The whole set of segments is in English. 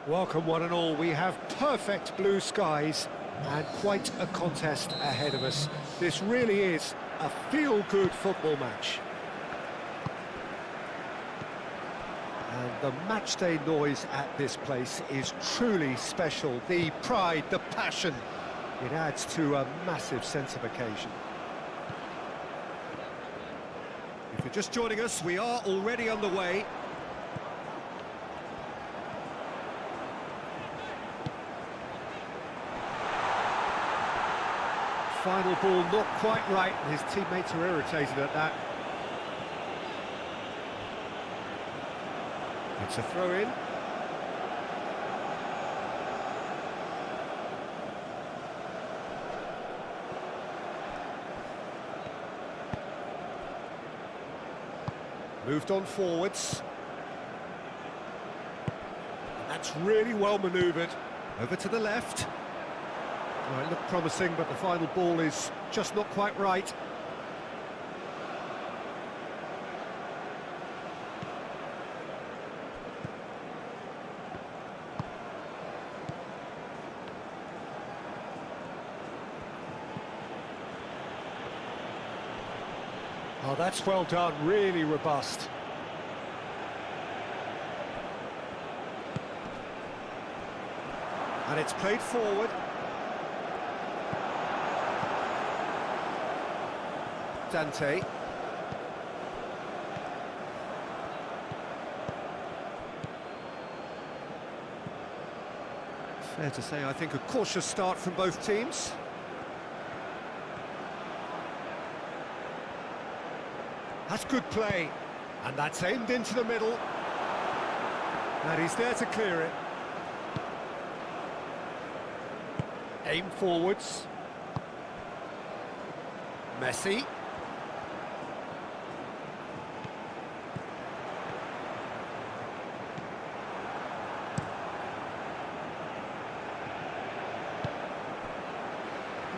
Welcome one and all. We have perfect blue skies and quite a contest ahead of us. This really is a feel-good football match. And the matchday noise at this place is truly special. The pride, the passion, it adds to a massive sense of occasion. If you're just joining us, we are already on the way. Final ball not quite right, and his teammates are irritated at that. It's a throw-in. Moved on forwards. That's really well manoeuvred. Over to the left. Well, it looked promising, but the final ball is just not quite right. Oh, that's well done, really robust. And it's played forward. Dante. Fair to say, I think a cautious start from both teams. That's good play, and that's aimed into the middle. And he's there to clear it. Aim forwards. Messi.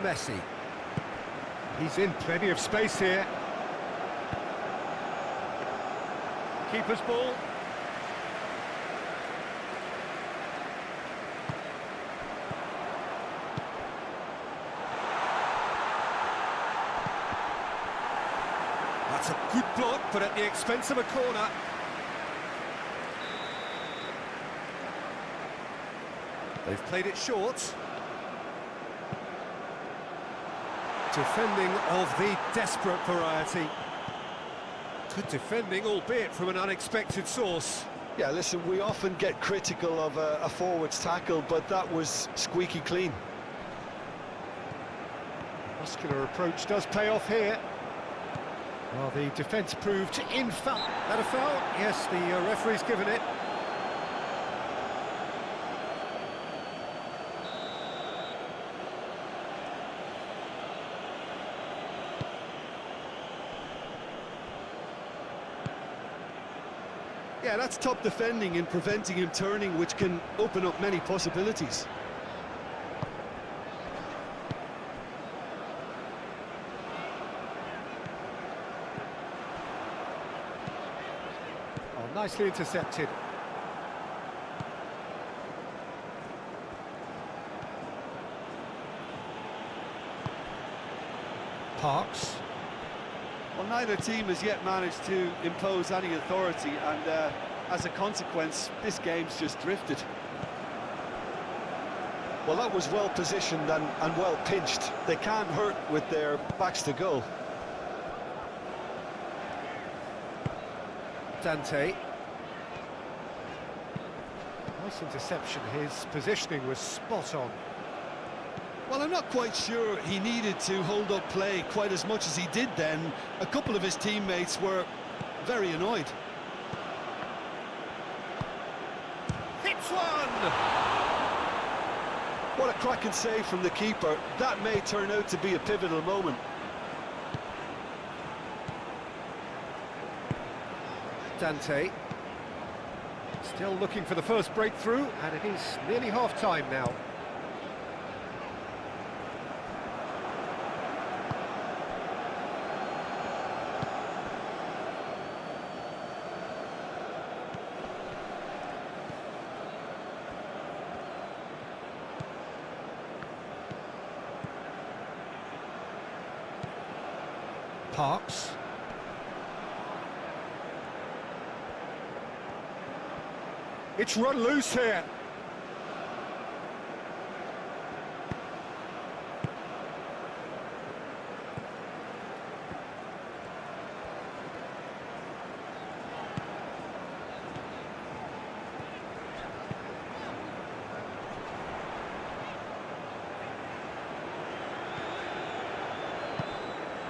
Messi. He's in plenty of space here. Keeper's ball. That's a good block, but at the expense of a corner. They've played it short. Defending of the desperate variety. Good defending, albeit from an unexpected source. Yeah, listen, we often get critical of a forward's tackle, but that was squeaky clean. Muscular approach does pay off here. Well, the defence proved in foul. That a foul? Yes, the referee's given it. Yeah, that's top defending and preventing him turning, which can open up many possibilities. Oh, nicely intercepted. Parks. Well, neither team has yet managed to impose any authority, and as a consequence, this game's just drifted. Well, that was well positioned and well pinched. They can't hurt with their backs to goal. Dante. Nice interception. His positioning was spot on. Well, I'm not quite sure he needed to hold up play quite as much as he did then. A couple of his teammates were very annoyed. Hits one! What a cracking save from the keeper. That may turn out to be a pivotal moment. Dante. Still looking for the first breakthrough, and it is nearly half-time now. Parks. It's run loose here.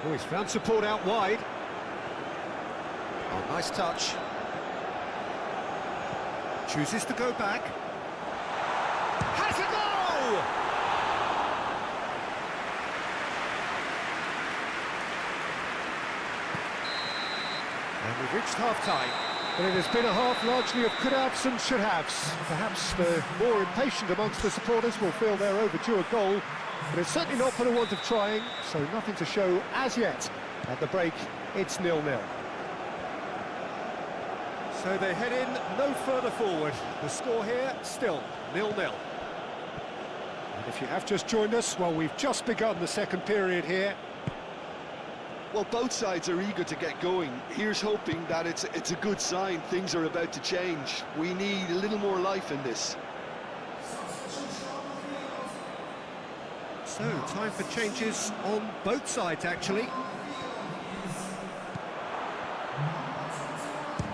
Oh, he's found support out wide. Oh, nice touch. Chooses to go back. Has a goal! And we've reached half-time. But it has been a half largely of could-haves and should-haves. Perhaps the more impatient amongst the supporters will feel they're overdue a goal, but it's certainly not for the want of trying, so nothing to show as yet. At the break, it's 0-0. So they head in no further forward. The score here, still 0-0. And if you have just joined us, well, we've just begun the second period here. Well, both sides are eager to get going. Here's hoping that it's a good sign. Things are about to change. We need a little more life in this. So, time for changes on both sides, actually.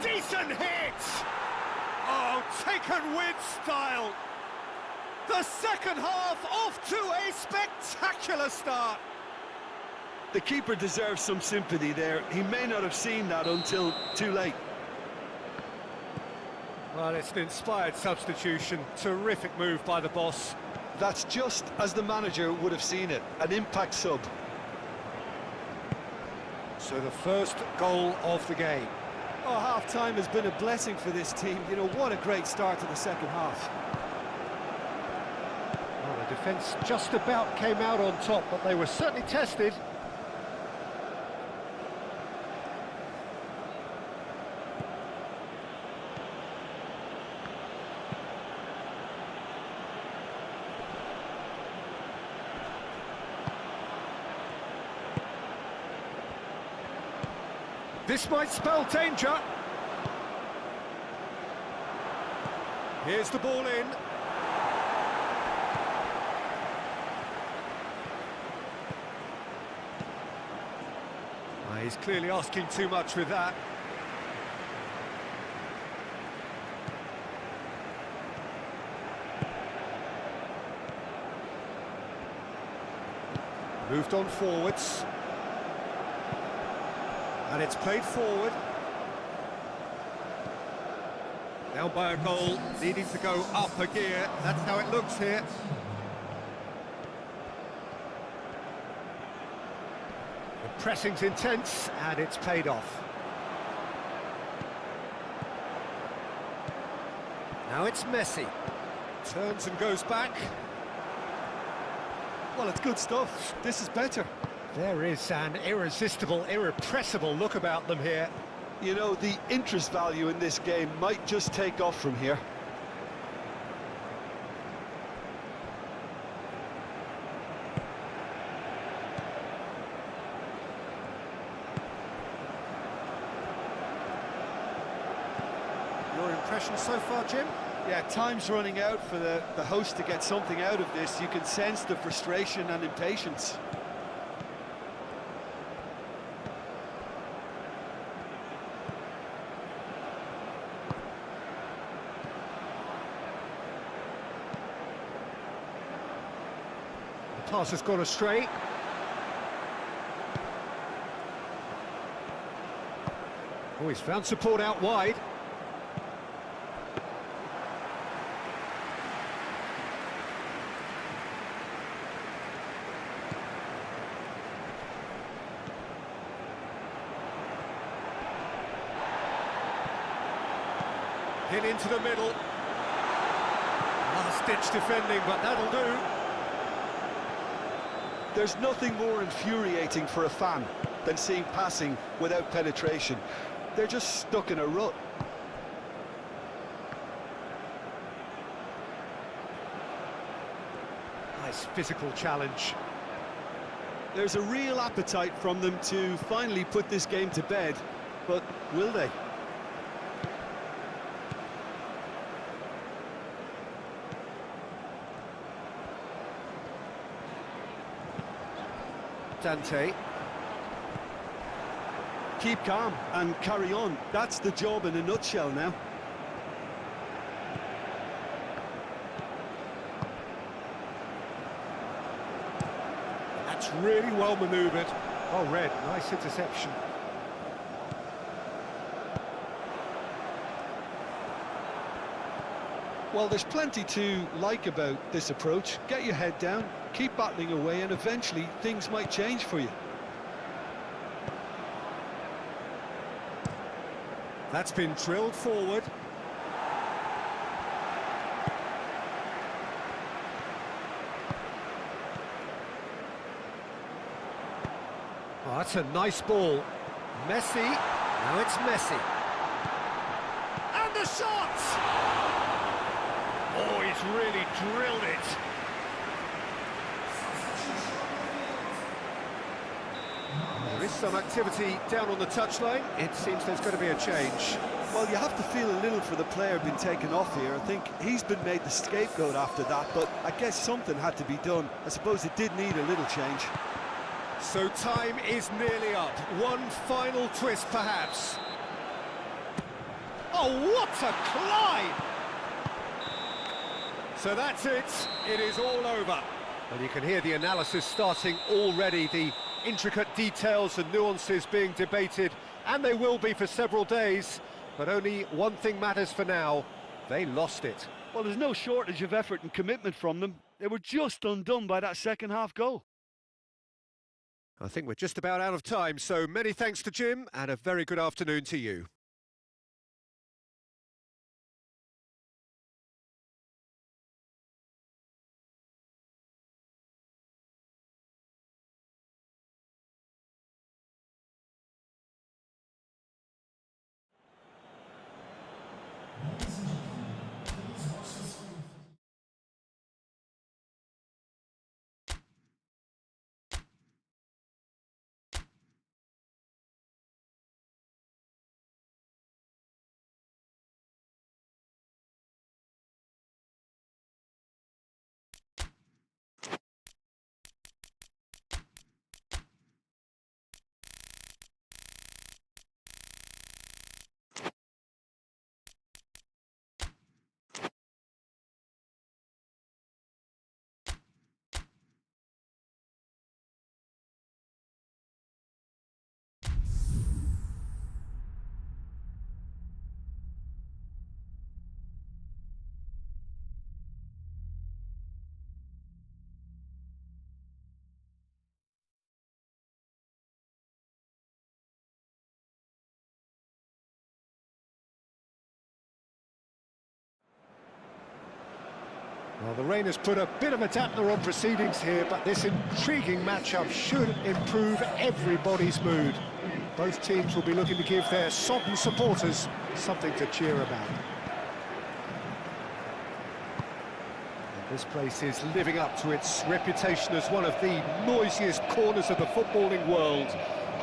Decent hit! Oh, taken with style! The second half off to a spectacular start! The keeper deserves some sympathy there. He may not have seen that until too late. Well, it's an inspired substitution. Terrific move by the boss. That's just as the manager would have seen it, an impact sub. So the first goal of the game. Oh, half-time has been a blessing for this team. You know, what a great start to the second half. Well, the defence just about came out on top, but they were certainly tested. This might spell danger. Here's the ball in. He's clearly asking too much with that. Moved on forwards. And it's played forward. Down by a goal, needing to go up a gear. That's how it looks here. The pressing's intense, and it's paid off. Now it's Messi. Turns and goes back. Well, it's good stuff. This is better. There is an irresistible, irrepressible look about them here. You know, the interest value in this game might just take off from here. Your impression so far, Jim? Yeah, time's running out for the host to get something out of this. You can sense the frustration and impatience. Pass has gone astray. Oh, he's found support out wide. Hit into the middle. Last-ditch defending, but that'll do. There's nothing more infuriating for a fan than seeing passing without penetration. They're just stuck in a rut. Nice physical challenge. There's a real appetite from them to finally put this game to bed, but will they? Dante. Keep calm and carry on. That's the job in a nutshell now. That's really well manoeuvred. Oh, Red, nice interception. Well, there's plenty to like about this approach. Get your head down, keep battling away, and eventually things might change for you. That's been drilled forward. Oh, that's a nice ball. Messi. Now it's Messi. And the shot! Oh, he's really drilled it. There is some activity down on the touchline. It seems there's going to be a change. Well, you have to feel a little for the player being taken off here. I think he's been made the scapegoat after that, but I guess something had to be done. I suppose it did need a little change. So time is nearly up. One final twist, perhaps. Oh, what a climb! So that's it. It is all over. Well, you can hear the analysis starting already, the intricate details and nuances being debated, and they will be for several days. But only one thing matters for now. They lost it. Well, there's no shortage of effort and commitment from them. They were just undone by that second-half goal. I think we're just about out of time, so many thanks to Jim, and a very good afternoon to you. Well, the rain has put a bit of a dampener on proceedings here, but this intriguing matchup should improve everybody's mood. Both teams will be looking to give their sodden supporters something to cheer about. And this place is living up to its reputation as one of the noisiest corners of the footballing world.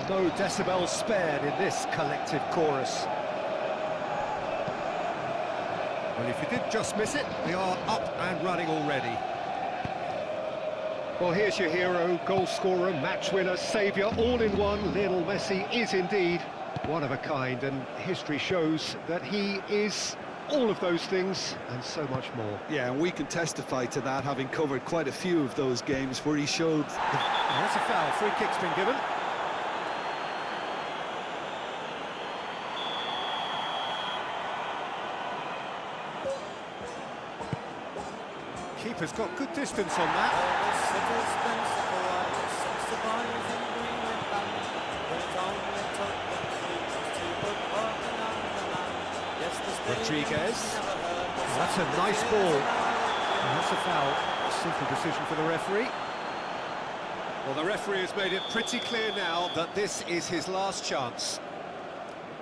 No decibels spared in this collective chorus. Well, if you did just miss it, they are up and running already. Well, here's your hero, goal scorer, match winner, saviour, all in one. Lionel Messi is indeed one of a kind, and history shows that he is all of those things and so much more. Yeah, and we can testify to that, having covered quite a few of those games where he showed... That's a foul, free kick's been given. Keeper's got good distance on that. Rodriguez. Oh, that's a nice ball. And that's a foul. A simple decision for the referee. Well, the referee has made it pretty clear now that this is his last chance.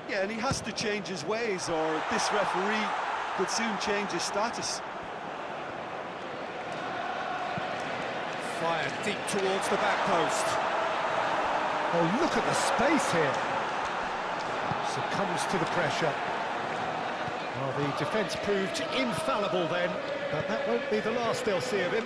Yeah, and he has to change his ways, or this referee could soon change his status. Fired deep towards the back post. Oh, look at the space here. Succumbs to the pressure. Well, the defence proved infallible then, but that won't be the last they'll see of him.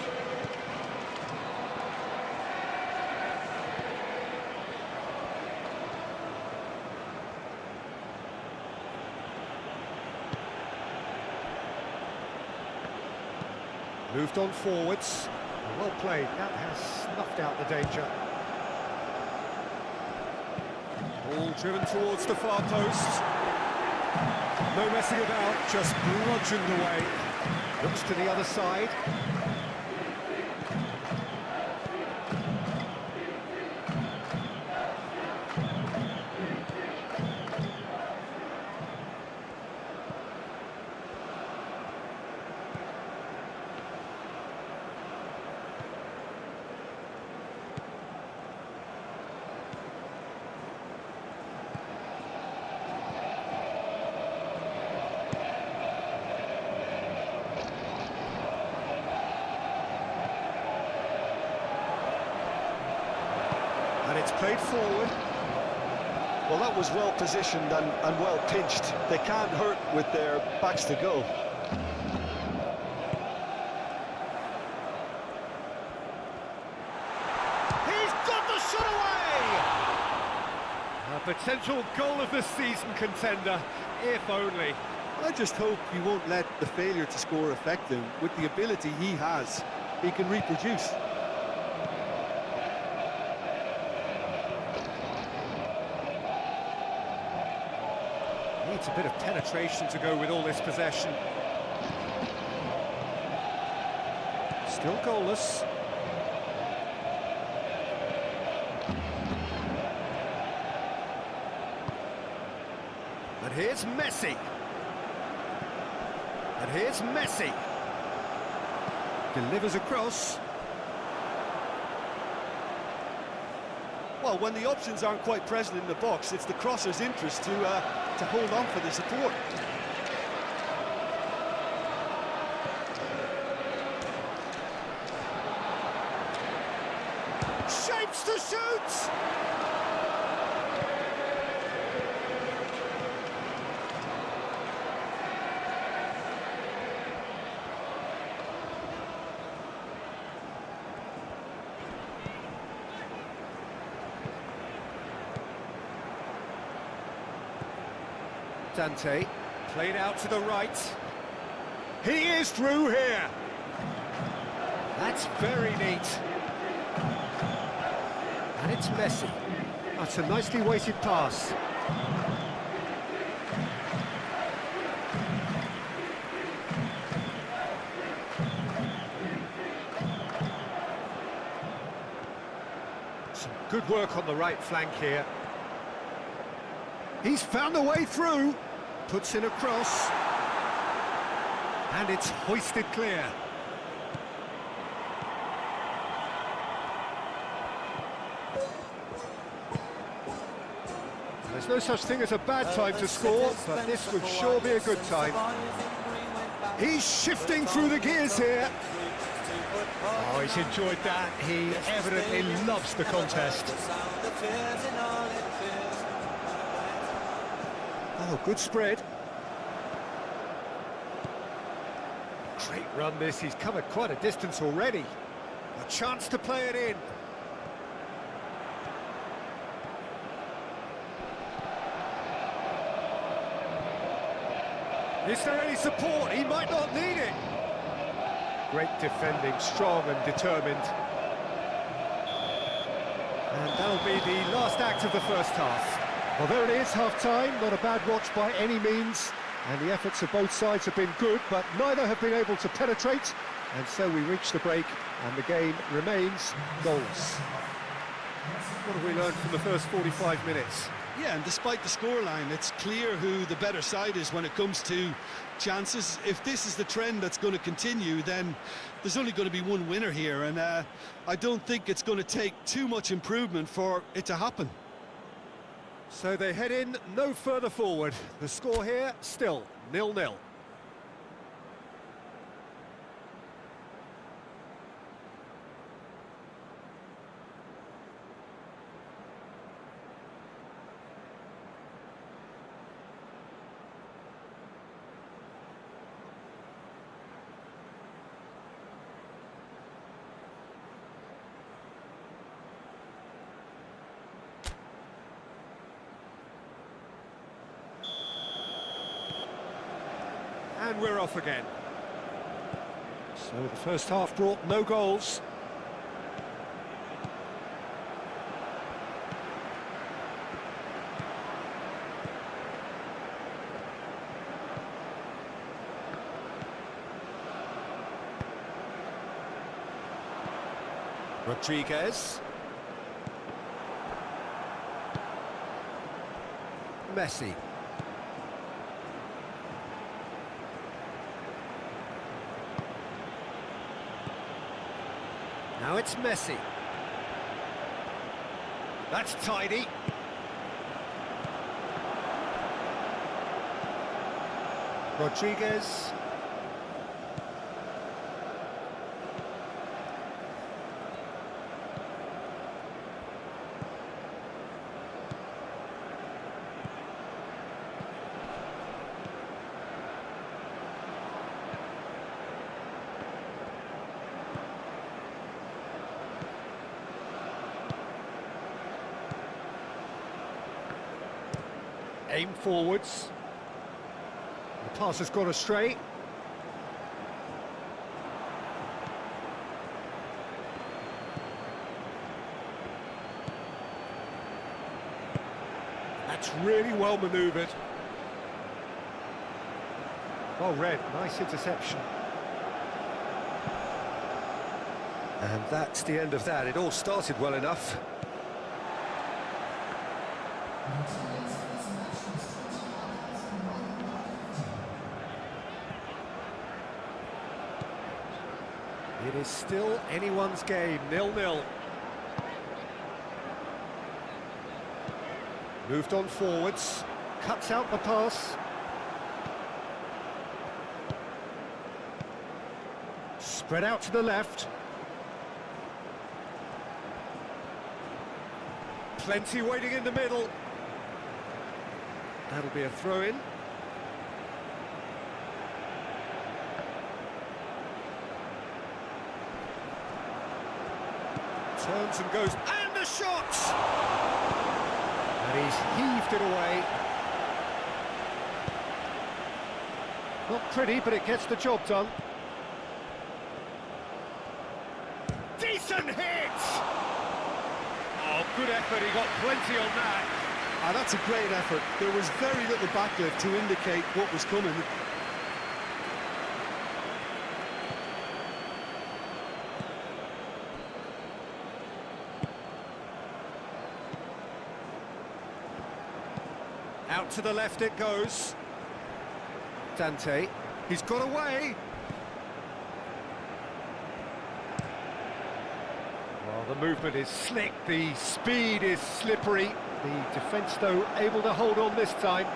Moved on forwards. Well played. That has snuffed out the danger. Ball driven towards the far post. No messing about, just bludgeoned away. Looks to the other side. And it's played forward. Well, that was well positioned and well pinched. They can't hurt with their backs to goal. He's got the shot away! A potential goal of the season contender, if only. I just hope he won't let the failure to score affect him. With the ability he has, he can reproduce. Needs a bit of penetration to go with all this possession. Still goalless. And here's Messi. And here's Messi. Delivers across. Well, when the options aren't quite present in the box, it's the crosser's interest to hold on for the support. Shapes to shoot! Dante, played out to the right. He is through here. That's very neat. And it's Messi. That's a nicely weighted pass. Some good work on the right flank here. He's found a way through. Puts in a cross. And it's hoisted clear. There's no such thing as a bad time to score, but this would sure be a good time. He's shifting through the gears here. Oh, he's enjoyed that. He evidently loves the contest. Oh, good spread. Great run this, he's covered quite a distance already. A chance to play it in. Is there any support? He might not need it. Great defending, strong and determined. And that'll be the last act of the first half. Well, there it is, half-time. Not a bad watch by any means. And the efforts of both sides have been good, but neither have been able to penetrate. And so we reach the break, and the game remains goalless. What have we learned from the first 45 minutes? Yeah, and despite the scoreline, it's clear who the better side is when it comes to chances. If this is the trend that's going to continue, then there's only going to be one winner here, and I don't think it's going to take too much improvement for it to happen. So they head in no further forward. The score here, still 0-0. And we're off again. So the first half brought no goals. Rodriguez. Messi. Now it's Messi. That's tidy. Rodriguez. Aim forwards. The pass has gone astray. That's really well manoeuvred. Well read, nice interception. And that's the end of that. It all started well enough. It is still anyone's game, 0-0. Moved on forwards, cuts out the pass. Spread out to the left. Plenty waiting in the middle. That'll be a throw-in. Turns and goes, and the shot! And he's heaved it away. Not pretty, but it gets the job done. Decent hit! Oh, good effort, he got plenty on that. Ah, that's a great effort. There was very little backlift to indicate what was coming. Out to the left it goes. Dante, he's got away. Well, the movement is slick, the speed is slippery. The defence, though, able to hold on this time.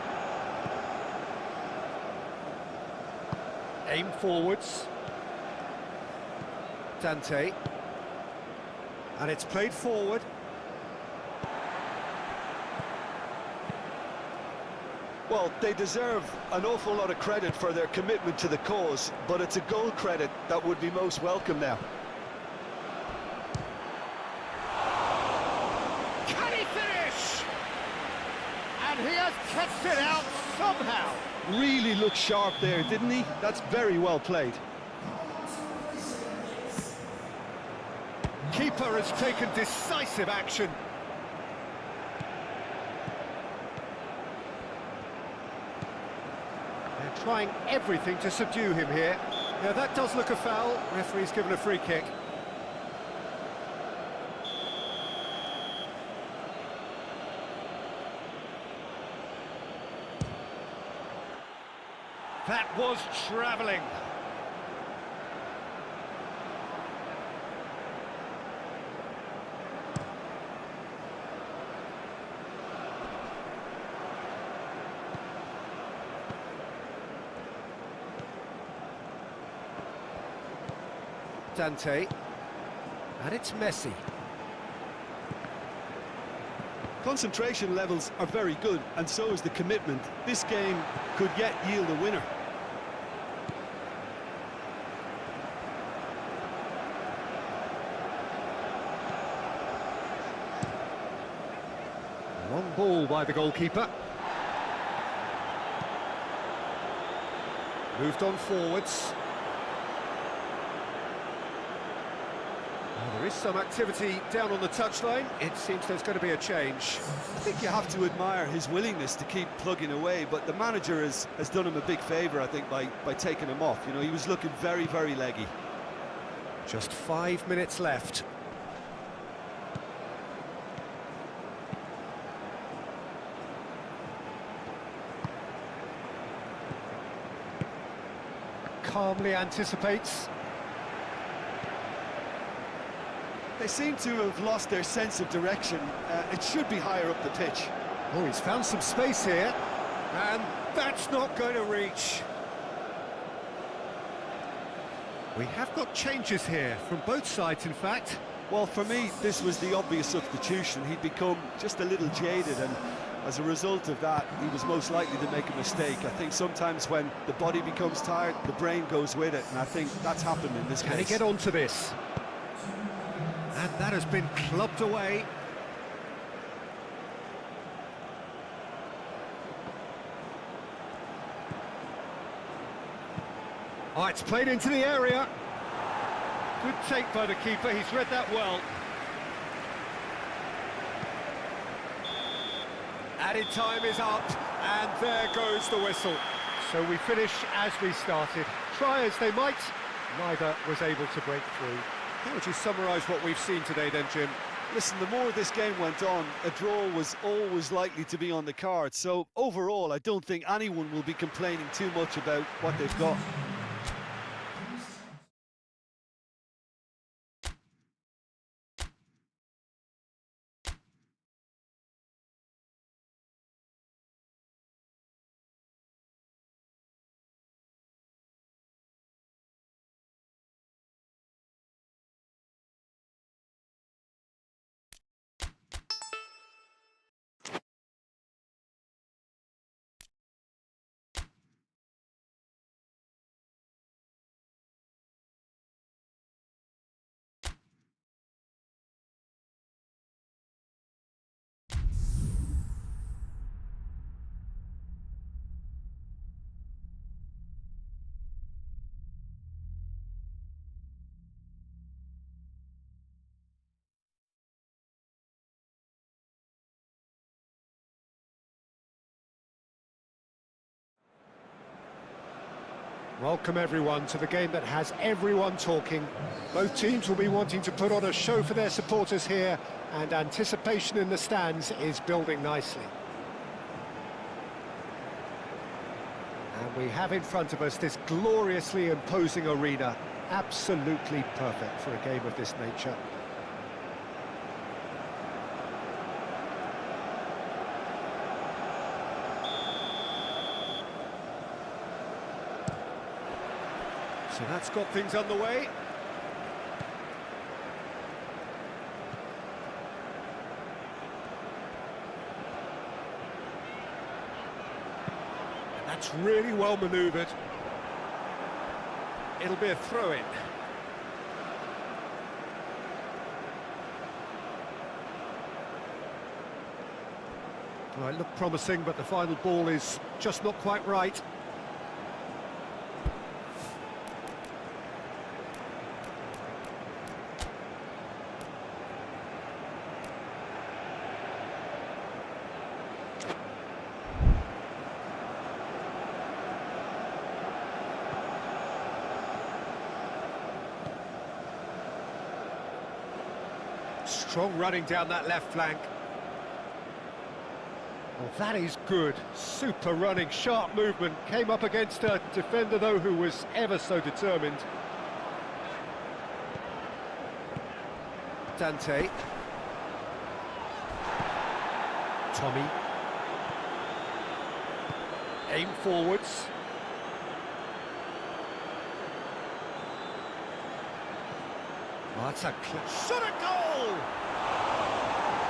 Aim forwards. Dante. And it's played forward. Well, they deserve an awful lot of credit for their commitment to the cause, but it's a goal credit that would be most welcome now. Can he finish? And he has kept it out somehow. Really looked sharp there, didn't he? That's very well played. Keeper has taken decisive action. They're trying everything to subdue him here. Now that does look a foul. Referee's given a free kick. That was travelling. Dante, and it's Messi. Concentration levels are very good, and so is the commitment. This game could yet yield a winner. Long ball by the goalkeeper. Moved on forwards. Well, there is some activity down on the touchline. It seems there's going to be a change. I think you have to admire his willingness to keep plugging away, but the manager has done him a big favour, I think, by taking him off. You know, he was looking very, very leggy. Just 5 minutes left. Calmly anticipates. They seem to have lost their sense of direction. It should be higher up the pitch. Oh, he's found some space here, and that's not going to reach. We have got changes here, from both sides, in fact. Well, for me, this was the obvious substitution. He'd become just a little jaded, and as a result of that, he was most likely to make a mistake. I think sometimes when the body becomes tired, the brain goes with it, and I think that's happened in this case. Can he get onto this? And that has been clubbed away. Oh, it's played into the area. Good take by the keeper, he's read that well. Added time is up, and there goes the whistle. So we finish as we started. Try as they might, neither was able to break through. How would you summarise what we've seen today then, Jim? Listen, the more this game went on, a draw was always likely to be on the card. So overall, I don't think anyone will be complaining too much about what they've got. Welcome everyone to the game that has everyone talking. Both teams will be wanting to put on a show for their supporters here, and anticipation in the stands is building nicely. And we have in front of us this gloriously imposing arena, absolutely perfect for a game of this nature. So that's got things underway. And that's really well manoeuvred. It'll be a throw-in. Well, it looked promising, but the final ball is just not quite right. Strong running down that left flank. Well, that is good. Super running, sharp movement. Came up against a defender, though, who was ever so determined. Dante. Tommy. Aim forwards. Oh, that's a shot at goal!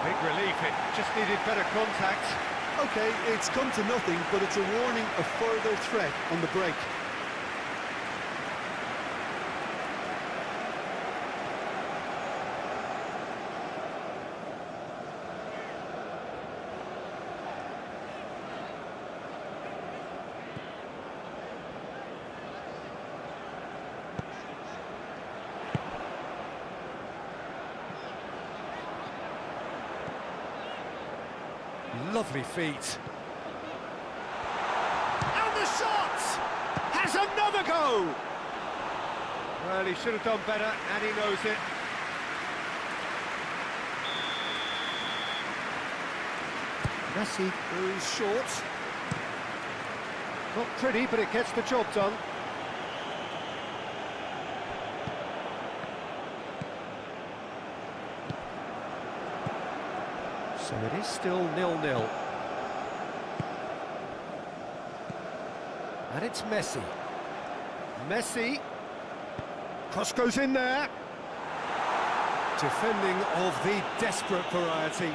Big relief, it just needed better contact. OK, it's come to nothing, but it's a warning of further threat on the break. lovely feet. And the shot! Has another go! Well, he should have done better, and he knows it. Messi goes short. Not pretty, but it gets the job done. So it is still 0-0. And it's Messi. Messi. Cross goes in there. Defending of the desperate variety.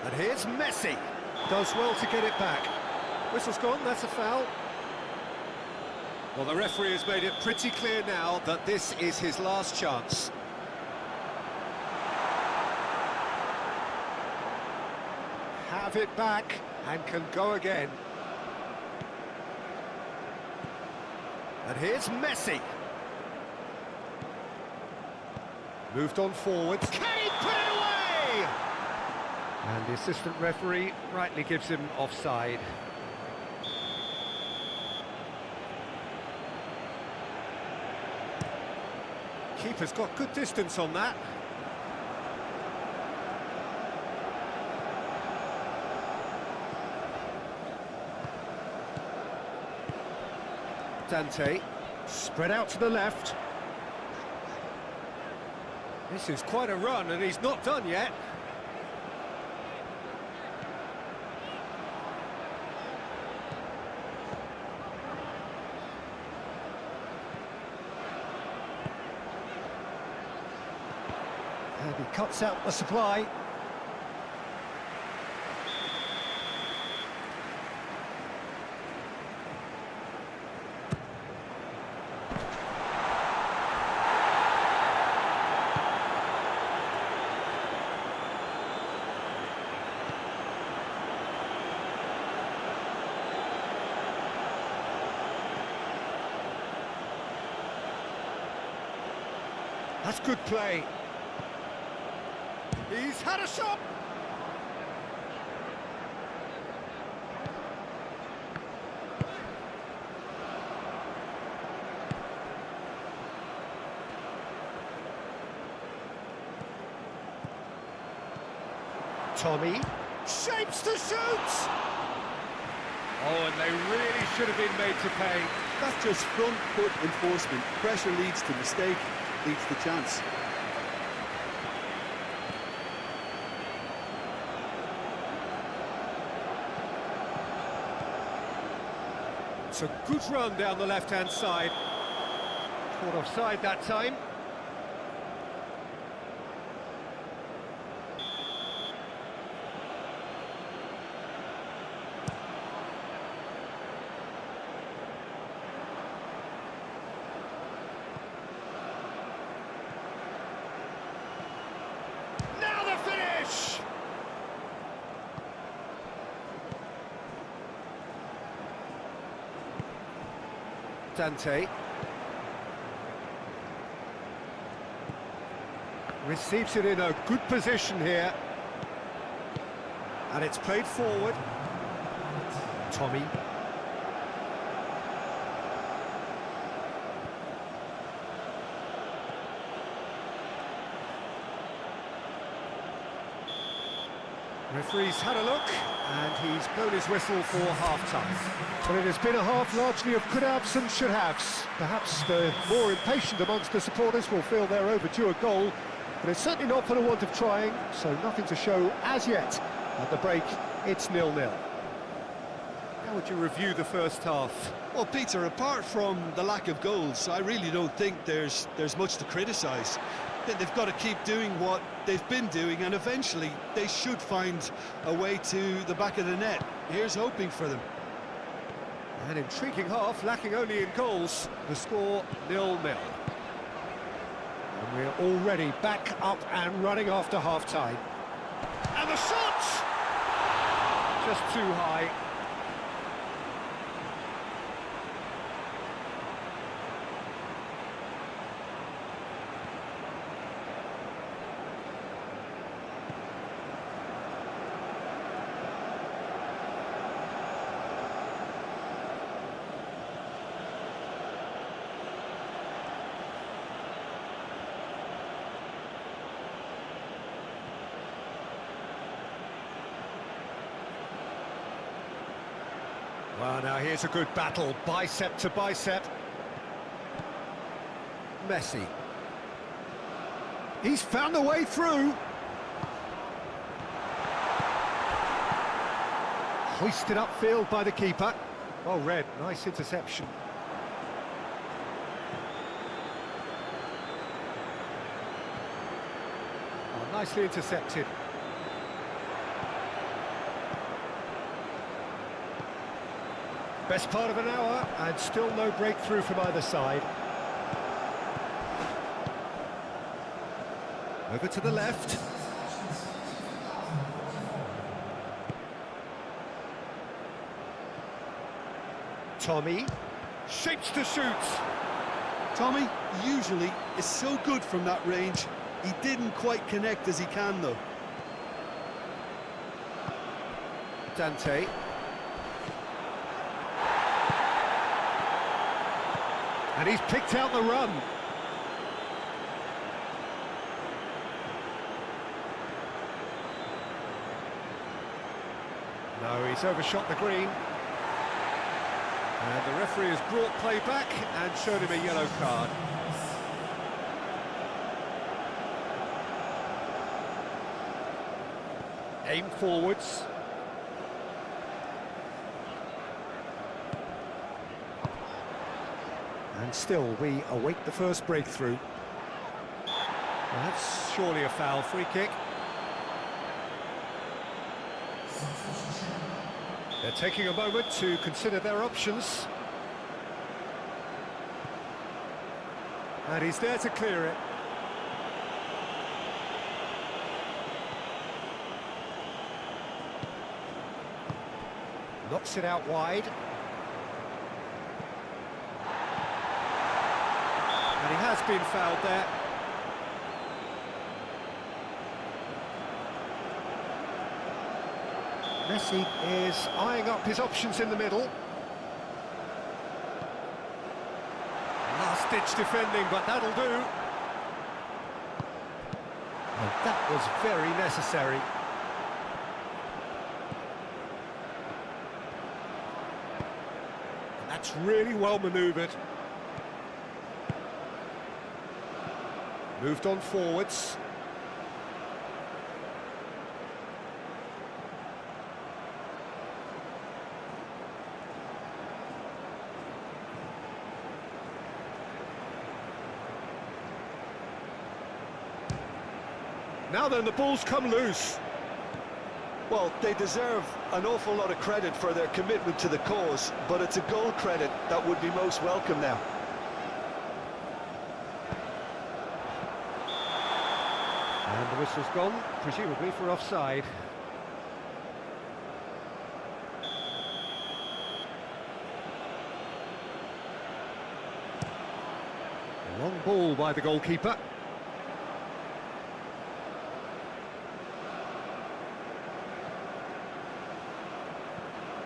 And here's Messi. Does well to get it back. Whistle's gone, that's a foul. Well, the referee has made it pretty clear now that this is his last chance. Have it back and can go again. And here's Messi. Moved on forward. Can he put it away? And the assistant referee rightly gives him offside. Keeper's got good distance on that. Dante, spread out to the left. This is quite a run, and he's not done yet. And he cuts out the supply. That's good play. He's had a shot. Tommy shapes to shoot. Oh, and they really should have been made to pay. That's just front foot enforcement. Pressure leads to mistake, leads to chance. It's a good run down the left-hand side. Caught offside that time. Now the finish! Dante receives it in a good position here, and it's played forward. Tommy. Referee's had a look, and he's blown his whistle for half-time. Well, it has been a half largely of could-haves and should-haves. Perhaps the more impatient amongst the supporters will feel they're overdue a goal, but it's certainly not for the want of trying, so nothing to show as yet. At the break, it's 0-0. How would you review the first half? Well, Peter, apart from the lack of goals, I really don't think there's much to criticise. They've got to keep doing what they've been doing, and eventually they should find a way to the back of the net. Here's hoping for them. An intriguing half, lacking only in goals. The score 0-0. And we're already back up and running after half-time. And the shot! Just too high. Well, now here's a good battle, bicep to bicep. Messi. He's found a way through. Hoisted upfield by the keeper. Well read, nice interception. Oh, nicely intercepted. Best part of an hour, and still no breakthrough from either side. Over to the left. Tommy, shapes to shoot. Tommy usually is so good from that range. He didn't quite connect as he can, though. Dante. And he's picked out the run. No, he's overshot the green. And the referee has brought play back and showed him a yellow card. Aim forwards. And still, we await the first breakthrough. Well, that's surely a foul, free kick. They're taking a moment to consider their options. And he's there to clear it. Knocks it out wide. And he has been fouled there. Messi is eyeing up his options in the middle. Last-ditch defending, but that'll do. And that was very necessary. And that's really well manoeuvred. Moved on forwards. Now then, the ball's come loose. Well, they deserve an awful lot of credit for their commitment to the cause, but it's a goal credit that would be most welcome now. And the whistle's gone, presumably for offside. A long ball by the goalkeeper.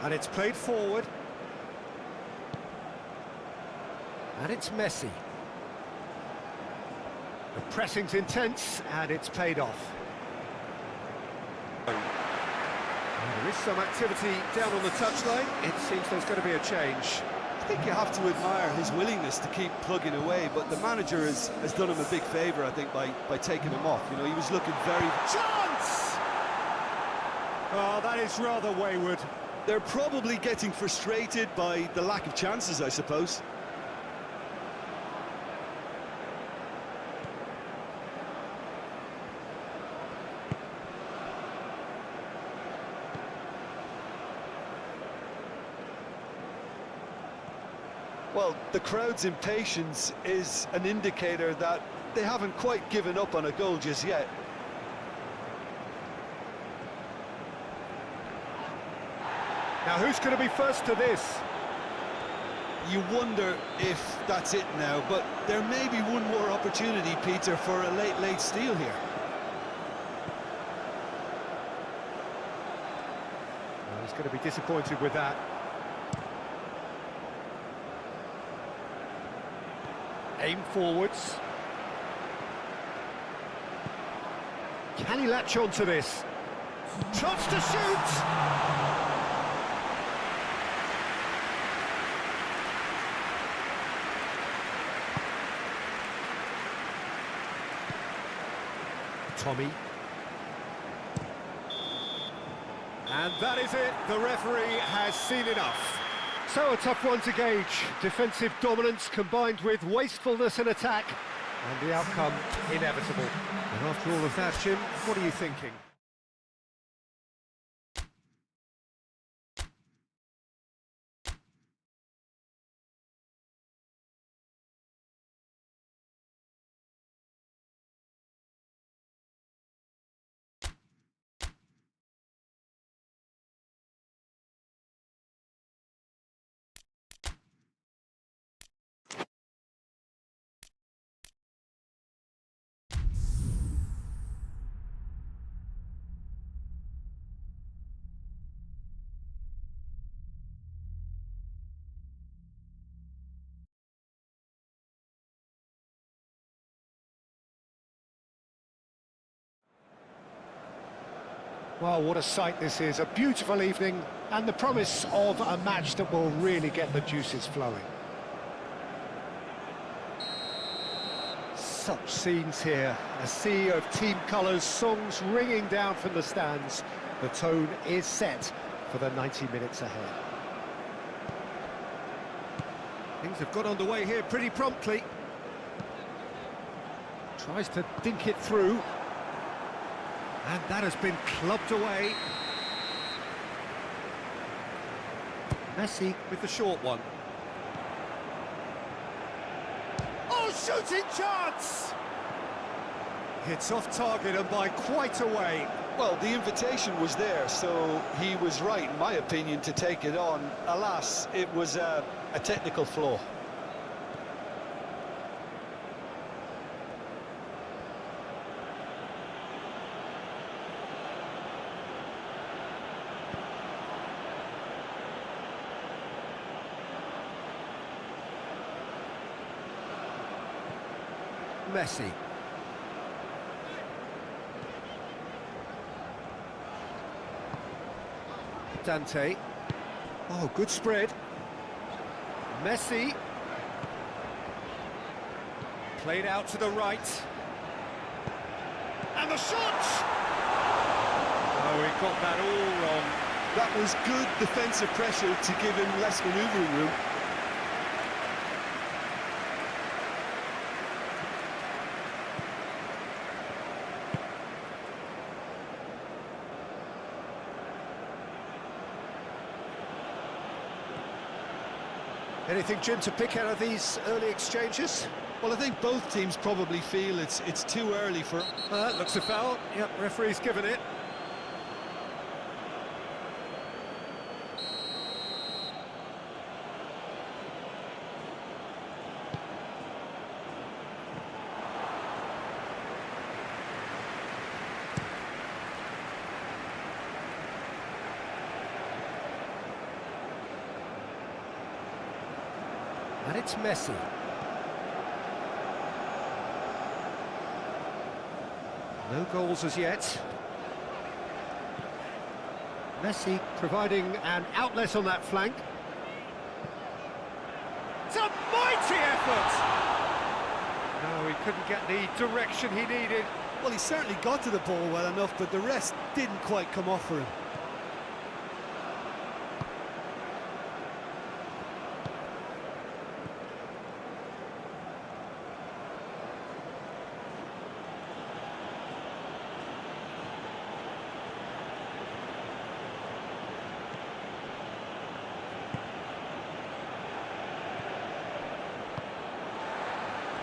And it's played forward. And it's Messi. The pressing's intense, and it's paid off. And there is some activity down on the touchline. It seems there's going to be a change. I think you have to admire his willingness to keep plugging away, but the manager has done him a big favour, I think, by taking him off. You know, he was looking very... Chance! Oh, that is rather wayward. They're probably getting frustrated by the lack of chances, I suppose. Well, the crowd's impatience is an indicator that they haven't quite given up on a goal just yet. Now, who's going to be first to this? You wonder if that's it now, but there may be one more opportunity, Peter, for a late steal here. Well, he's going to be disappointed with that. Aim forwards. Can he latch on to this? Chance to shoot! Tommy. And that is it. The referee has seen enough. So a tough one to gauge. Defensive dominance combined with wastefulness in attack. And the outcome inevitable. And after all of that, Jim, what are you thinking? Well, what a sight this is. A beautiful evening and the promise of a match that will really get the juices flowing. Such scenes here. A sea of team colours, songs ringing down from the stands. The tone is set for the 90 minutes ahead. Things have got underway here pretty promptly. Tries to dink it through. And that has been clubbed away. Messi with the short one. Oh, shooting chance! Hits off target and by quite a way. Well, the invitation was there, so he was right, in my opinion, to take it on. Alas, it was a technical flaw. Messi. Dante. Oh, good spread. Messi. Played out to the right. And the shot! Oh, he got that all wrong. That was good defensive pressure to give him less manoeuvring room. Anything, Jim, to pick out of these early exchanges? Well, I think both teams probably feel it's too early for... That looks a foul. Yep, referee's given it. And it's Messi. No goals as yet. Messi providing an outlet on that flank. It's a mighty effort! No, he couldn't get the direction he needed. Well, he certainly got to the ball well enough, but the rest didn't quite come off for him.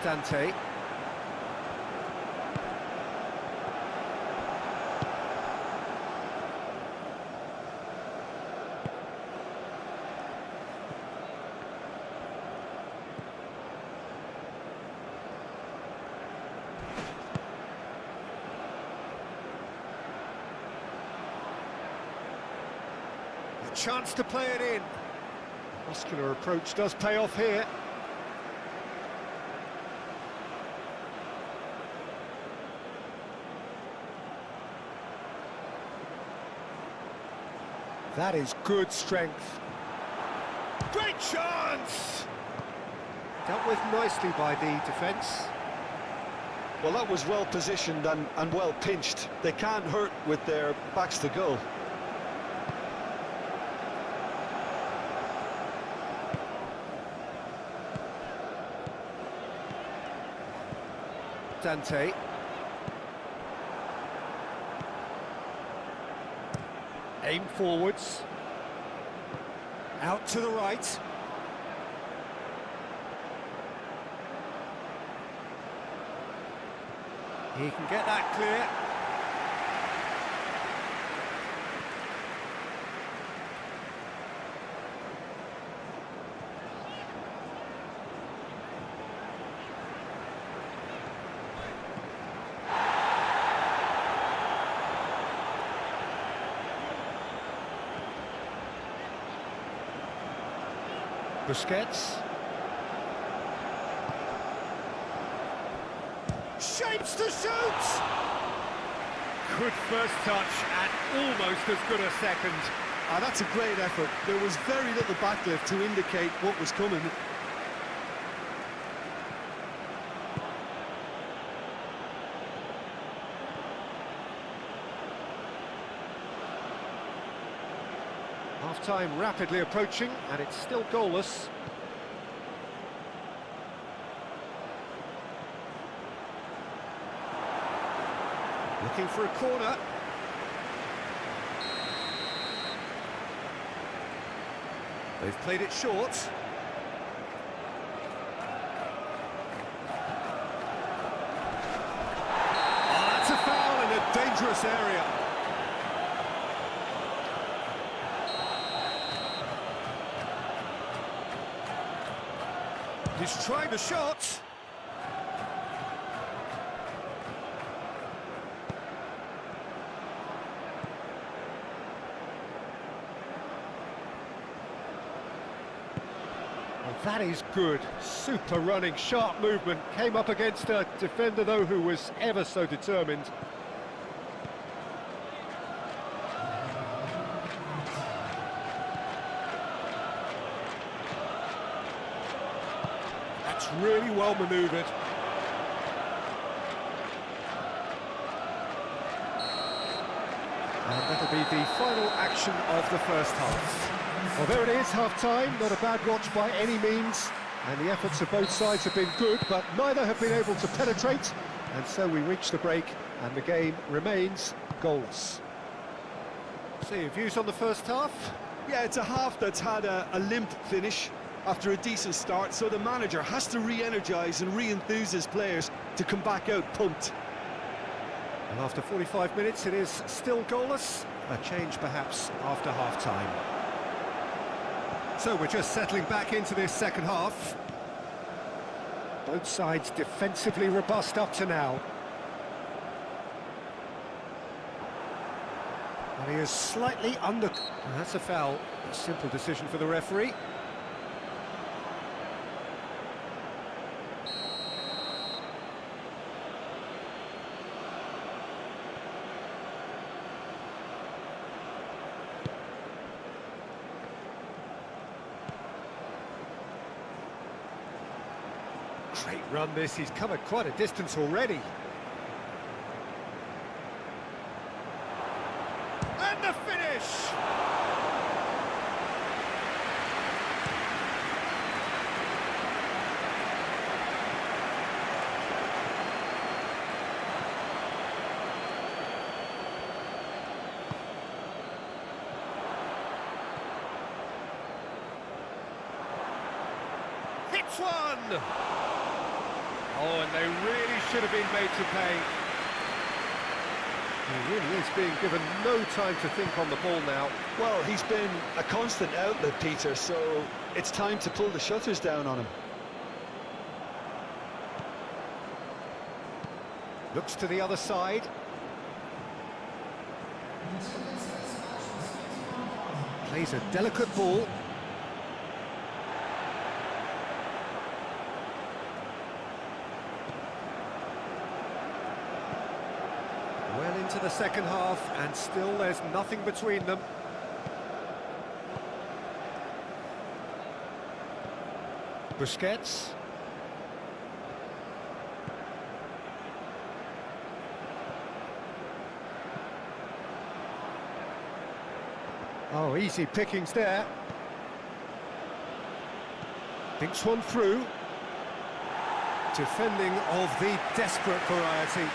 Dante. A chance to play it in. Muscular approach does pay off here. That is good strength. Great chance! Dealt with nicely by the defence. Well, that was well positioned and well pinched. They can't hurt with their backs to goal. Dante. Aim forwards. Out to the right. He can get that clear. Busquets. Shapes to shoot! Good first touch and almost as good a second. That's a great effort. There was very little backlift to indicate what was coming. Half-time rapidly approaching, and it's still goalless. Looking for a corner. They've played it short. Oh, that's a foul in a dangerous area. He's trying the shot. Well, that is good. Super running, sharp movement. Came up against a defender, though, who was ever so determined. That's really well manoeuvred. And that'll be the final action of the first half. Well, there it is, half-time. Not a bad watch by any means. And the efforts of both sides have been good, but neither have been able to penetrate. And so we reach the break, and the game remains goalless. So, your views on the first half? Yeah, it's a half that's had a limp finish after a decent start, so the manager has to re-energise and re-enthuse his players to come back out pumped. And after 45 minutes, it is still goalless. A change, perhaps, after half-time. So we're just settling back into this second half. Both sides defensively robust up to now. And he is slightly under... And that's a foul. A simple decision for the referee. Great run this, he's come at quite a distance already. And the finish! Hits one! Oh, and they really should have been made to pay. He really is being given no time to think on the ball now. Well, he's been a constant outlet, Peter, so it's time to pull the shutters down on him. Looks to the other side. Plays a delicate ball. Well into the second half, and still there's nothing between them. Busquets. Oh, easy pickings there. Thinks one through. Defending of the desperate variety.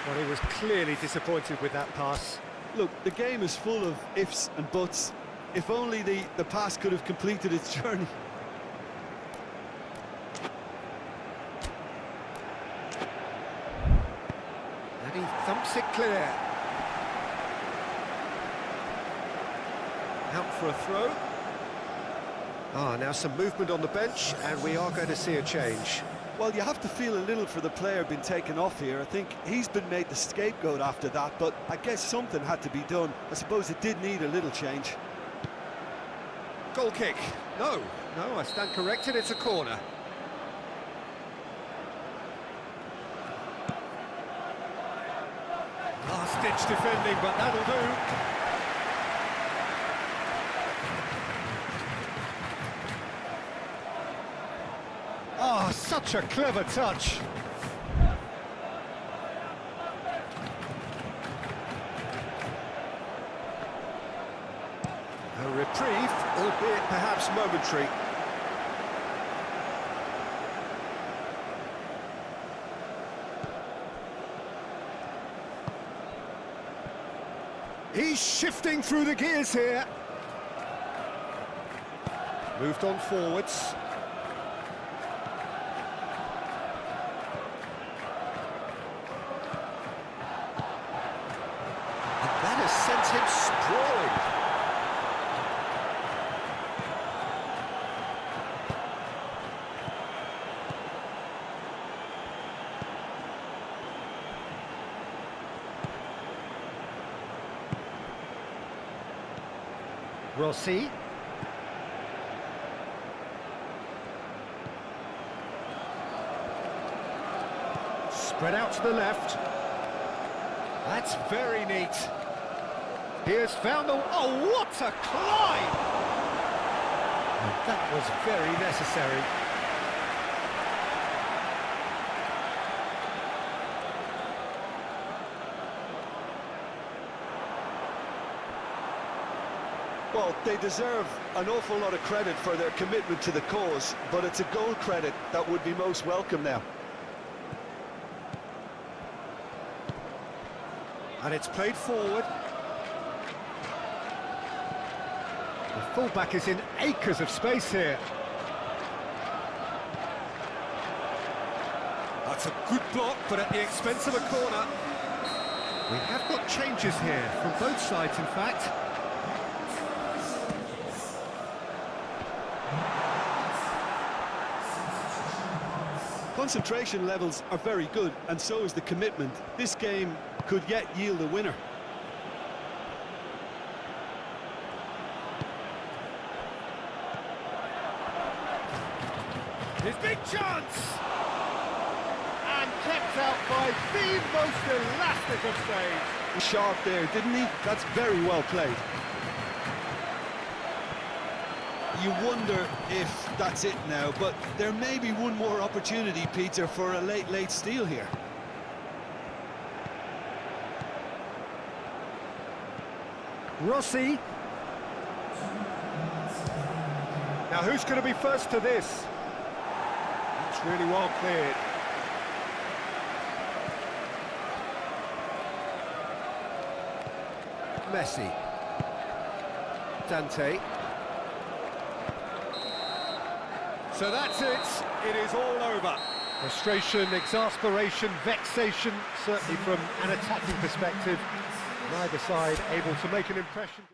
Well, he was clearly disappointed with that pass. Look, the game is full of ifs and buts. If only the pass could have completed its journey. And he thumps it clear. Out for a throw. Ah, now some movement on the bench, and we are going to see a change. Well, you have to feel a little for the player being taken off here. I think he's been made the scapegoat after that, but I guess something had to be done. I suppose it did need a little change. Goal kick. No, I stand corrected, it's a corner. Last-ditch defending, but that'll do. Ah, such a clever touch. A reprieve, albeit perhaps momentary. He's shifting through the gears here. Moved on forwards. That has sent him sprawling. Rossi. Spread out to the left. That's very neat. He has found the... Oh, what a climb! And that was very necessary. Well, they deserve an awful lot of credit for their commitment to the cause, but it's a goal credit that would be most welcome now. And it's played forward. The fullback is in acres of space here. That's a good block, but at the expense of a corner. We have got changes here, from both sides, in fact. Concentration levels are very good, and so is the commitment. This game could yet yield a winner. His big chance! And kept out by the most elastic of stays. Sharp there, didn't he? That's very well played. You wonder if that's it now, but there may be one more opportunity, Peter, for a late steal here. Rossi. Now who's going to be first to this? It's really well cleared. Messi. Dante. So that's it. It is all over. Frustration, exasperation, vexation, certainly from an attacking perspective. Neither side able to make an impression.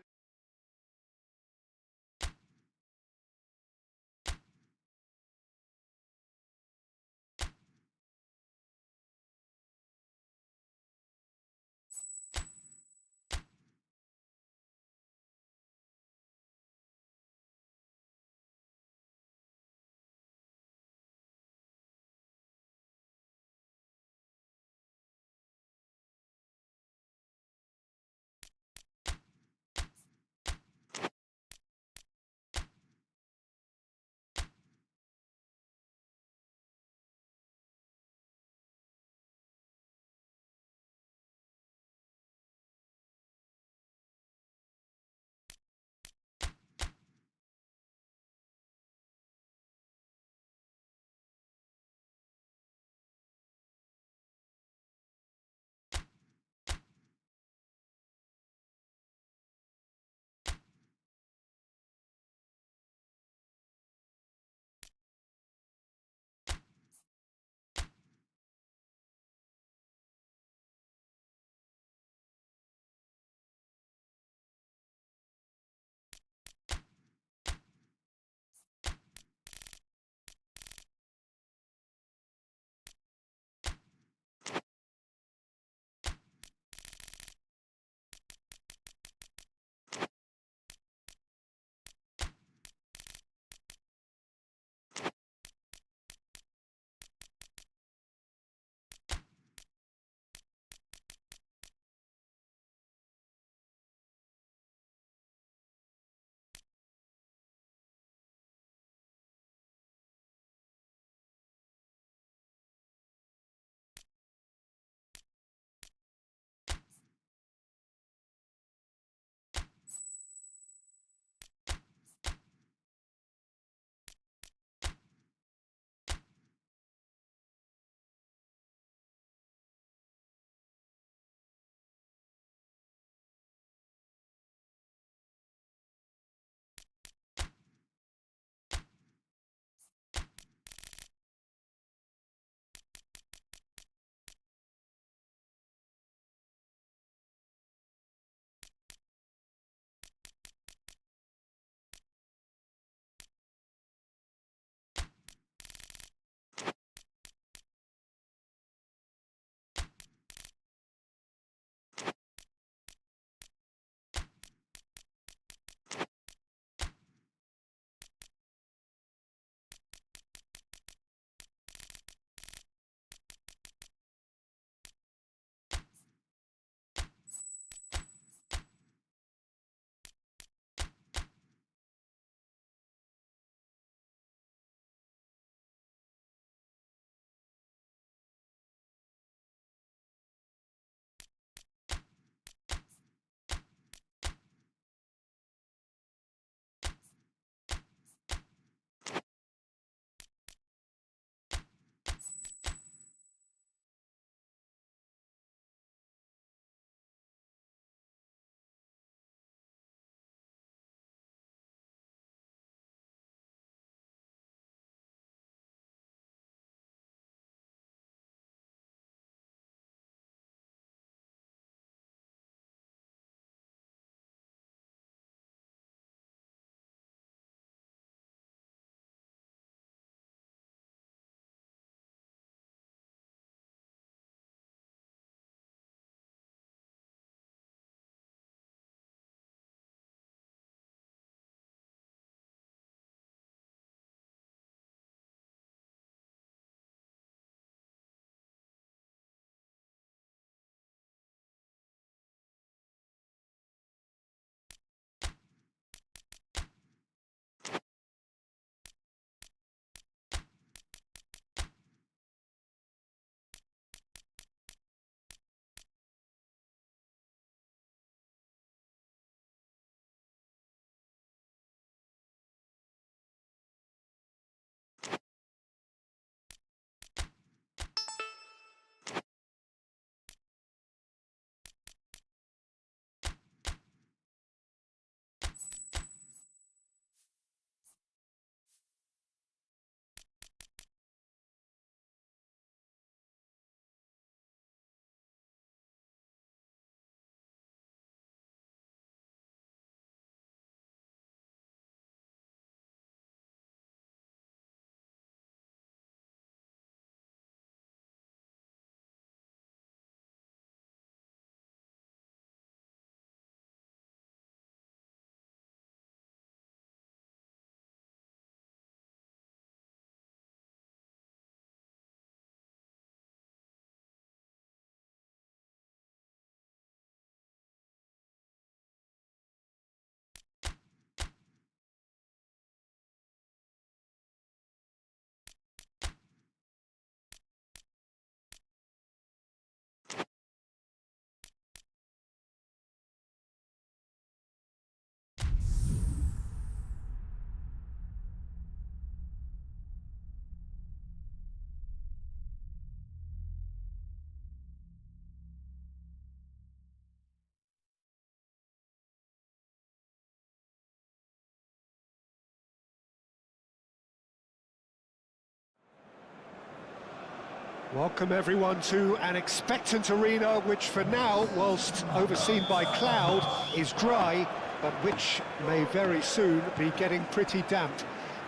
Welcome everyone to an expectant arena which for now, whilst overseen by cloud, is dry, but which may very soon be getting pretty damp.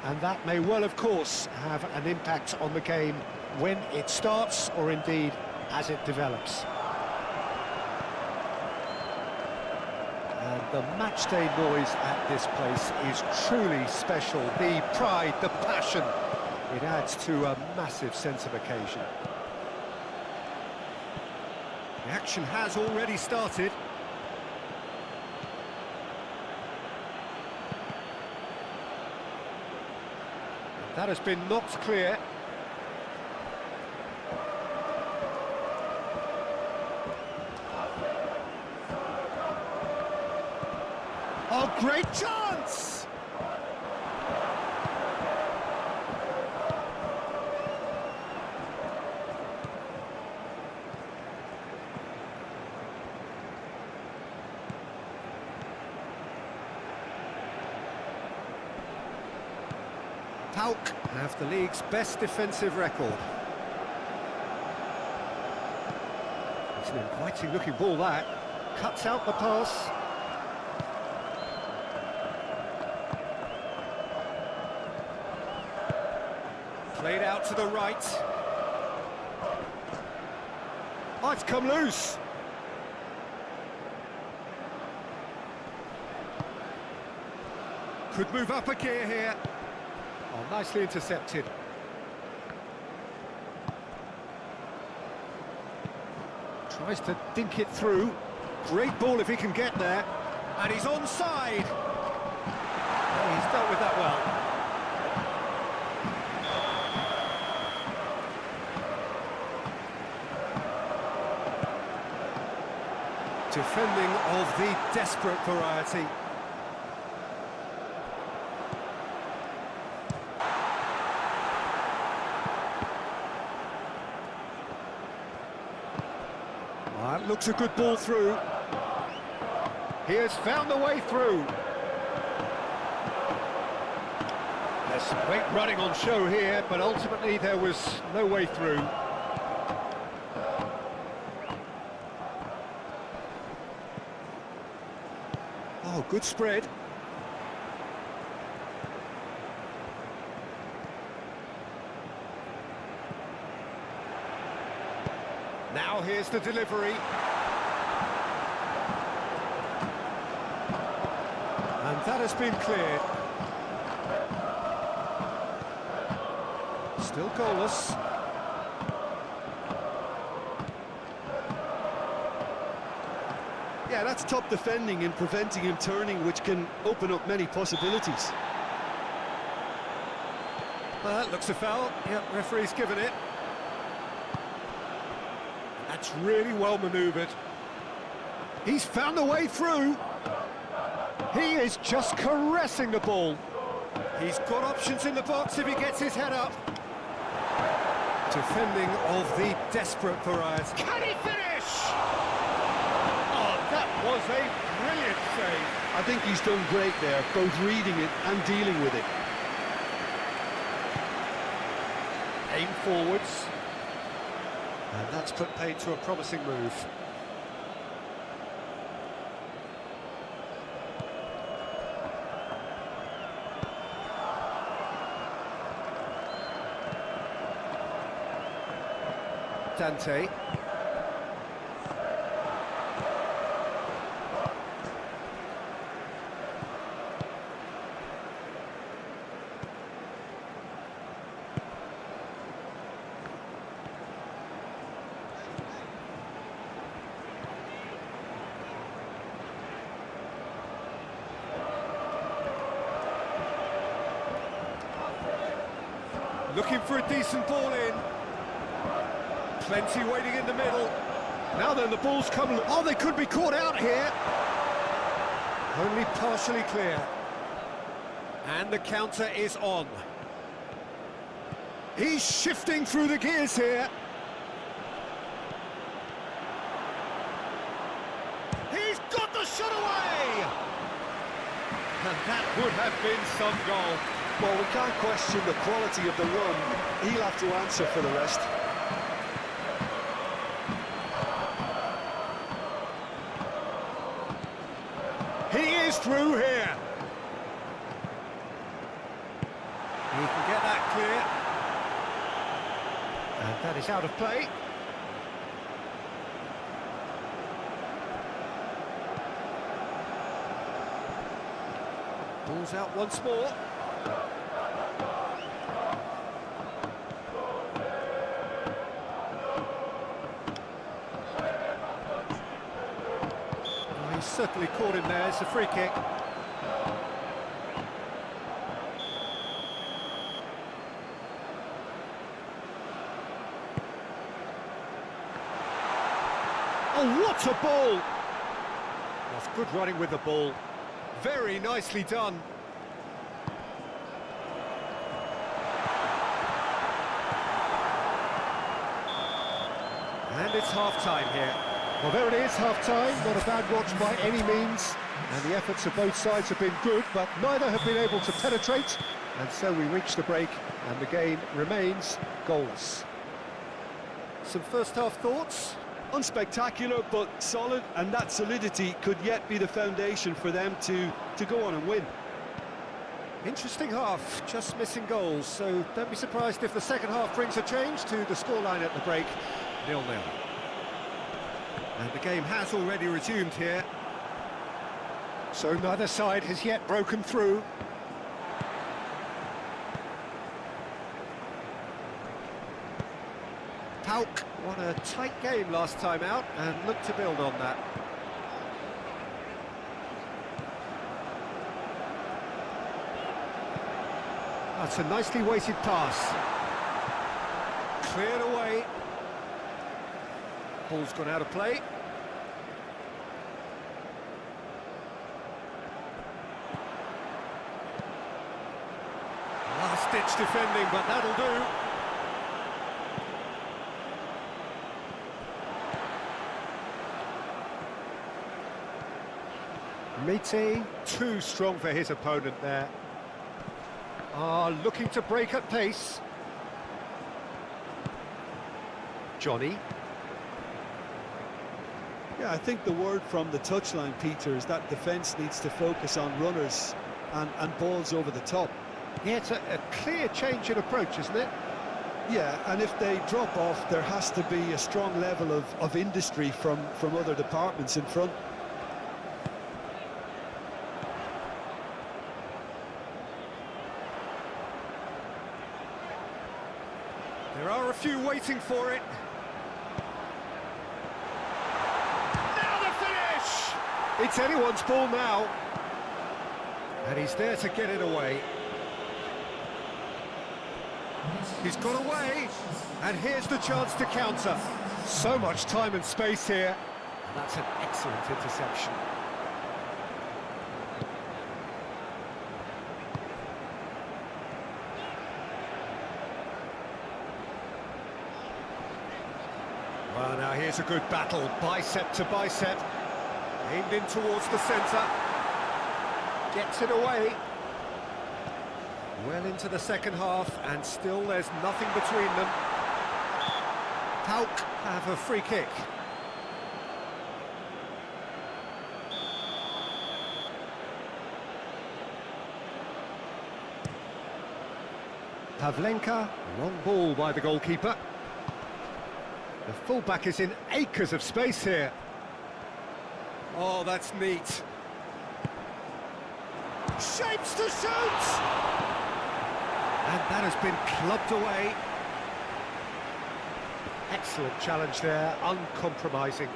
And that may well, of course, have an impact on the game when it starts, or indeed as it develops. And the matchday noise at this place is truly special. The pride, the passion, it adds to a massive sense of occasion. The action has already started. That has been knocked clear. Oh, great chance! Pauk have the league's best defensive record. It's an inviting looking ball, that. Cuts out the pass. Played out to the right. Oh, it's come loose. Could move up a gear here. Oh, nicely intercepted. Tries to dink it through. Great ball if he can get there. And he's onside. Oh, he's dealt with that well. Defending of the desperate variety. That looks a good ball through. He has found the way through. There's some great running on show here, but ultimately there was no way through. Oh, good spread. Now here's the delivery. And that has been cleared. Still goalless. Yeah, that's top defending and preventing him turning, which can open up many possibilities. Well, that looks a foul. Yep, referee's given it. That's really well manoeuvred. He's found a way through. He is just caressing the ball. He's got options in the box if he gets his head up. Defending of the desperate variety. Can he finish? Oh, that was a brilliant save. I think he's done great there, both reading it and dealing with it. Aim forwards. And that's put paid to a promising move. Dante. Looking for a decent ball in. Plenty waiting in the middle. Now then, the ball's coming. Oh, they could be caught out here. Only partially clear. And the counter is on. He's shifting through the gears here. He's got the shot away! And that would have been some goal. Well, we can't question the quality of the run. He'll have to answer for the rest. He is through here. He can get that clear. And that is out of play. Ball's out once more. Oh, he's certainly caught him there. It's a free kick. Oh, what a ball! That's good running with the ball. Very nicely done. And it's half-time here. Well, there it is, half-time. Not a bad watch by any means. And the efforts of both sides have been good, but neither have been able to penetrate. And so we reach the break, and the game remains goalless. Some first-half thoughts? Unspectacular, but solid, and that solidity could yet be the foundation for them to go on and win. Interesting half, just missing goals, so don't be surprised if the second half brings a change to the scoreline at the break, 0-0. And the game has already resumed here. So neither side has yet broken through. Pauk won a tight game last time out and looked to build on that. That's a nicely weighted pass. Cleared away. Ball's gone out of play. Last-ditch defending, but that'll do. Mite, too strong for his opponent there. Looking to break at pace. Johnny. Yeah, I think the word from the touchline, Peter, is that defence needs to focus on runners and balls over the top. Yeah, it's a clear change in approach, isn't it? Yeah, and if they drop off, there has to be a strong level of industry from other departments in front. There are a few waiting for it. Now the finish! It's anyone's ball now. And he's there to get it away. He's got away, and here's the chance to counter. So much time and space here. And that's an excellent interception. Well, now here's a good battle, bicep to bicep. Aimed in towards the centre. Gets it away. Well into the second half, and still there's nothing between them. Pauk have a free kick. Pavlenka, long ball by the goalkeeper. The fullback is in acres of space here. Oh, that's neat. Shapes to shoot! And that has been clubbed away. Excellent challenge there, uncompromising.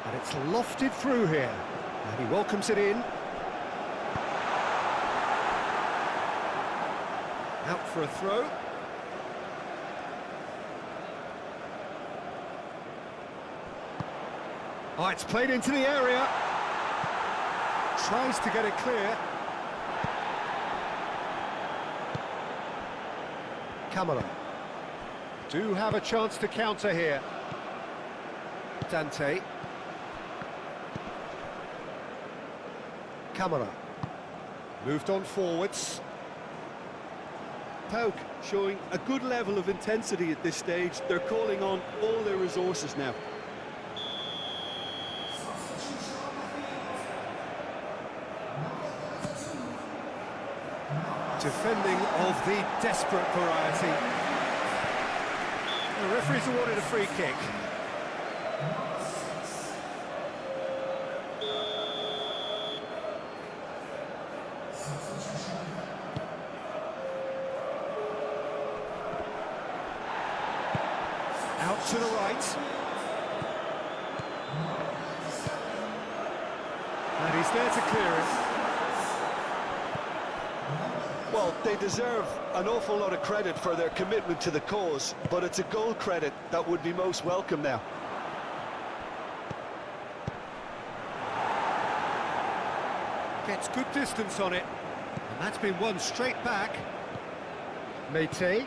And it's lofted through here. And he welcomes it in. Out for a throw. Oh, it's played into the area. Tries to get it clear. Kamala. Do have a chance to counter here. Dante. Kamala. Moved on forwards. Pauk showing a good level of intensity at this stage. They're calling on all their resources now. Defending of the desperate variety. The referee's awarded a free kick. Out to the right. And he's there to clear it. Well, they deserve an awful lot of credit for their commitment to the cause, but it's a goal credit that would be most welcome now. Gets good distance on it. And that's been won straight back. Mété.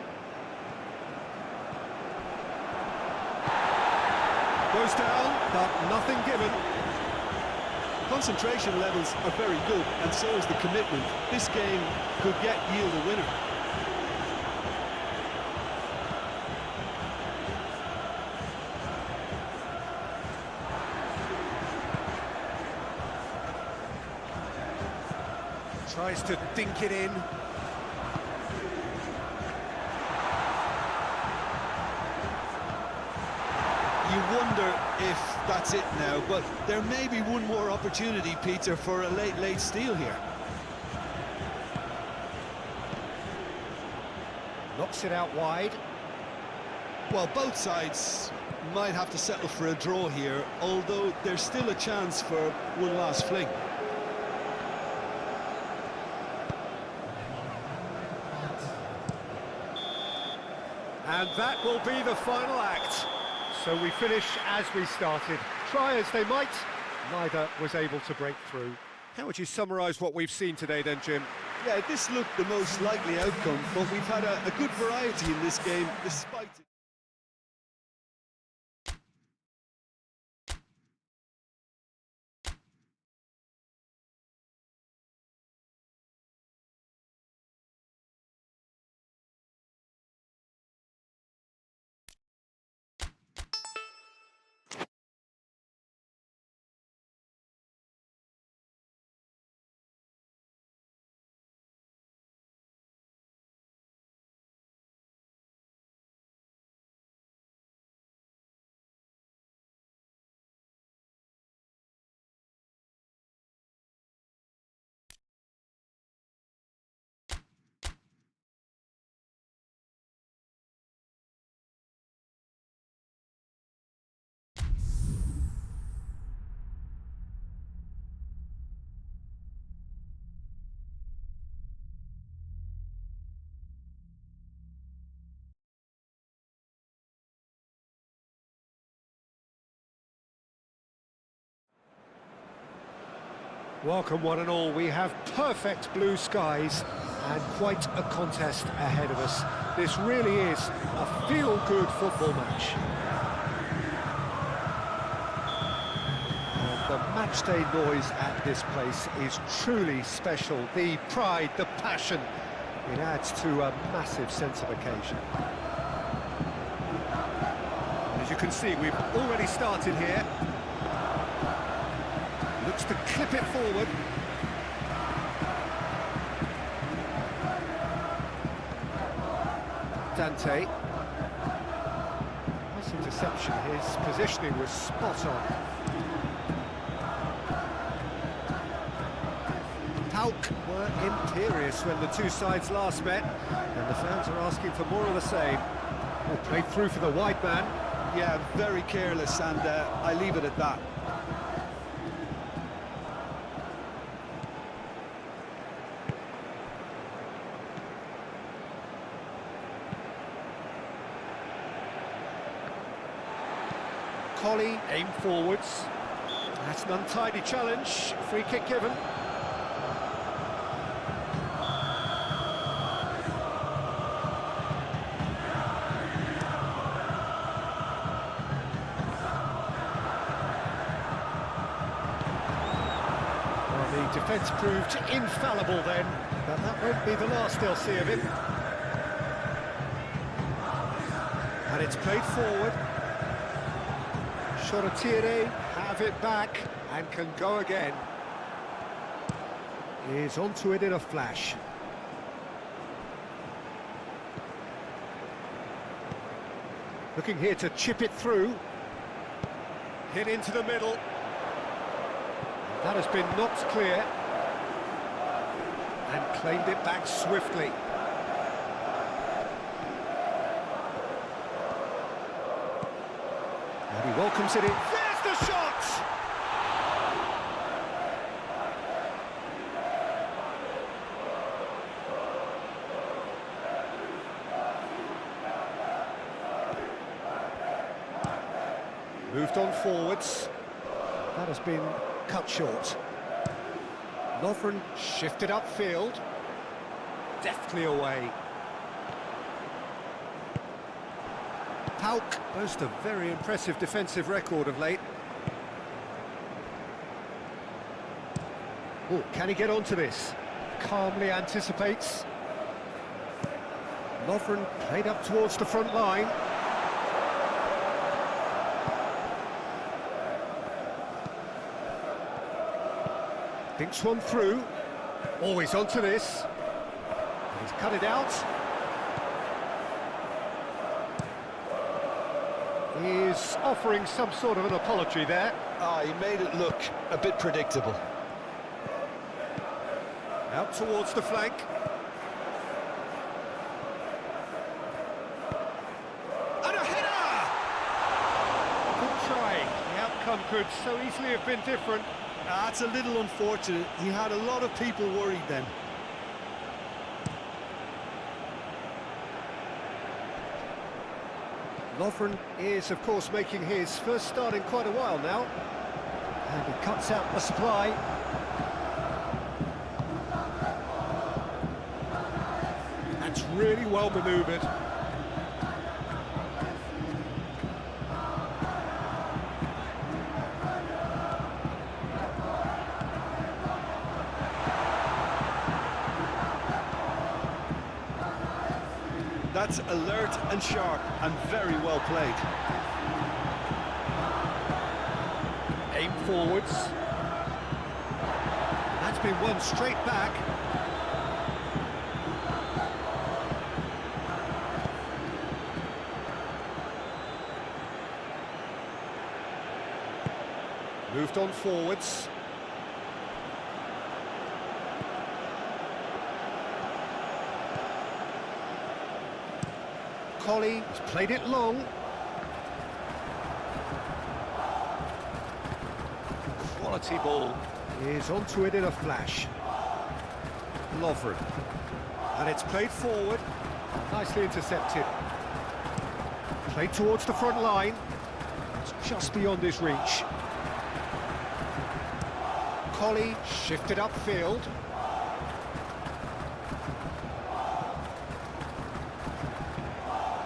Goes down, but nothing given. Concentration levels are very good, and so is the commitment. This game could yield a winner. Tries to dink it in. You wonder if that's it now, but there may be one more opportunity, Peter, for a late steal here. Knocks it out wide. Well, both sides might have to settle for a draw here, although there's still a chance for one last fling. And that will be the final act. So we finish as we started. Try as they might, neither was able to break through. How would you summarise what we've seen today then, Jim? Yeah, this looked the most likely outcome, but we've had a good variety in this game, despite it. Welcome one and all. We have perfect blue skies and quite a contest ahead of us. This really is a feel-good football match. And the matchday noise at this place is truly special. The pride, the passion, it adds to a massive sense of occasion. As you can see, we've already started here. Looks to clip it forward. Dante. Nice interception. His positioning was spot on. Pauk were imperious when the two sides last met, and the fans are asking for more of the same. Oh, played through for the wide man. Yeah, very careless, and I leave it at that. Collie aim forwards. That's an untidy challenge. Free kick given. Well, the defence proved infallible then, but that won't be the last they'll see of him. And it's played forward. Shorotire have it back and can go again. Is onto it in a flash. Looking here to chip it through. Hit into the middle. That has been knocked clear. And claimed it back swiftly. And he welcomes it in. There's the shot! Moved on forwards. That has been cut short. Lovren shifted upfield. Deftly away. Pauk boasts a very impressive defensive record of late. Oh, can he get onto this? Calmly anticipates. Lovren played up towards the front line. Thinks one through. Always onto this. He's cut it out. He's offering some sort of an apology there. He made it look a bit predictable. Out towards the flank. And a header! Good try. The outcome could so easily have been different. That's a little unfortunate. He had a lot of people worried then. Lovren is, of course, making his first start in quite a while now. And he cuts out the supply. That's really well manoeuvred. That's alert and sharp and very well played. Aim forwards. That's been won straight back. Moved on forwards. Collie has played it long. Quality ball. Is onto it in a flash. Lovren. And it's played forward. Nicely intercepted. Played towards the front line. It's just beyond his reach. Collie shifted upfield.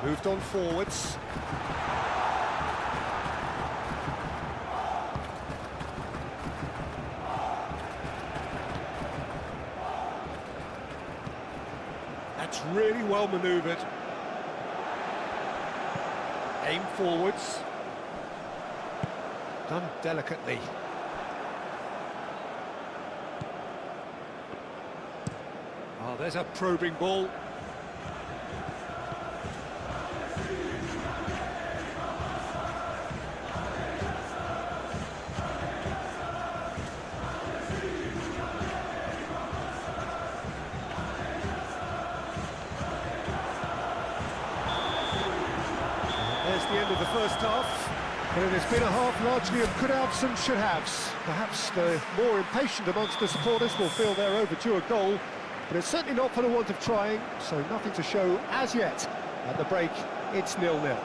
Moved on forwards. That's really well manoeuvred. Aim forwards. Done delicately. Oh, there's a probing ball. There's the end of the first half, but it has been a half largely of could-haves and should-haves. Perhaps the more impatient amongst the supporters will feel they're overdue a goal, but it's certainly not for the want of trying, so nothing to show as yet. At the break, it's 0-0.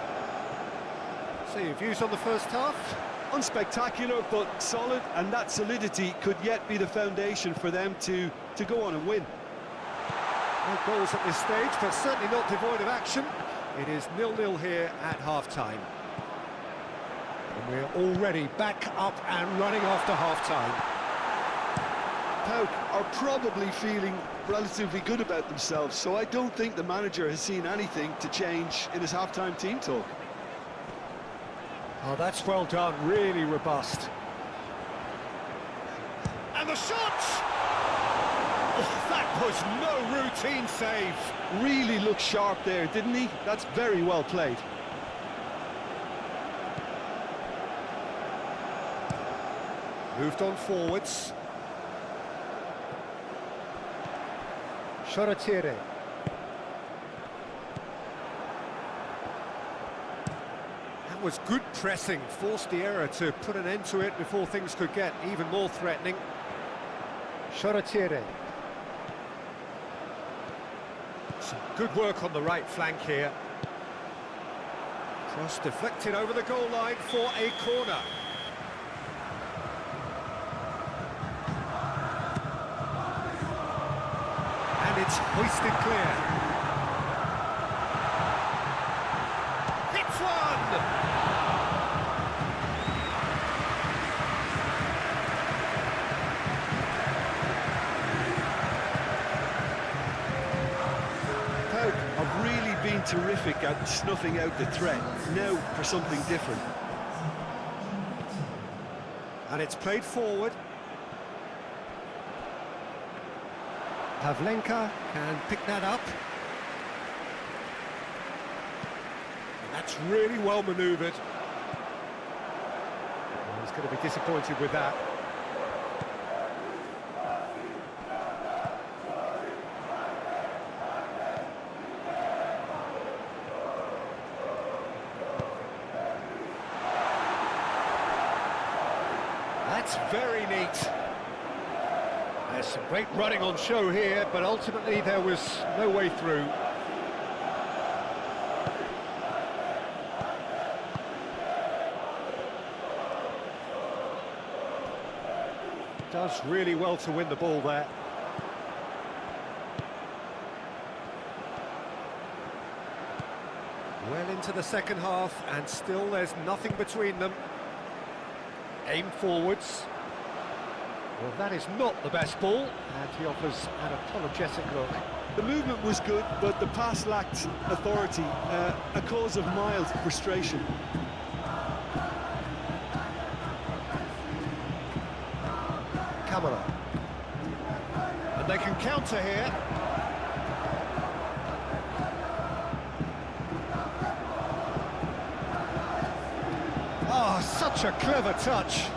So your views on the first half? Unspectacular, but solid, and that solidity could yet be the foundation for them to go on and win. No goals at this stage, but certainly not devoid of action. It is 0-0 here at half-time. And we're already back up and running after half-time. Pauk are probably feeling relatively good about themselves, so I don't think the manager has seen anything to change in his half-time team talk. Oh, that's well done, really robust. And the shot! Oh, that was no routine save. Really looked sharp there, didn't he? That's very well played. Moved on forwards. Shoretire. That was good pressing, forced the error to put an end to it before things could get even more threatening. Shoretire. Some good work on the right flank here. Cross deflected over the goal line for a corner. And it's hoisted clear. Hits one! Have really been terrific at snuffing out the threat. Now for something different. And it's played forward. Pavlenka can pick that up. And that's really well manoeuvred. He's going to be disappointed with that. That's very neat. There's some great running on show here, but ultimately there was no way through. Does really well to win the ball there. Well into the second half, and still there's nothing between them. Aim forwards. Well, that is not the best ball, and he offers an apologetic look. The movement was good, but the pass lacked authority, a cause of mild frustration. Camera. And they can counter here. Oh, such a clever touch.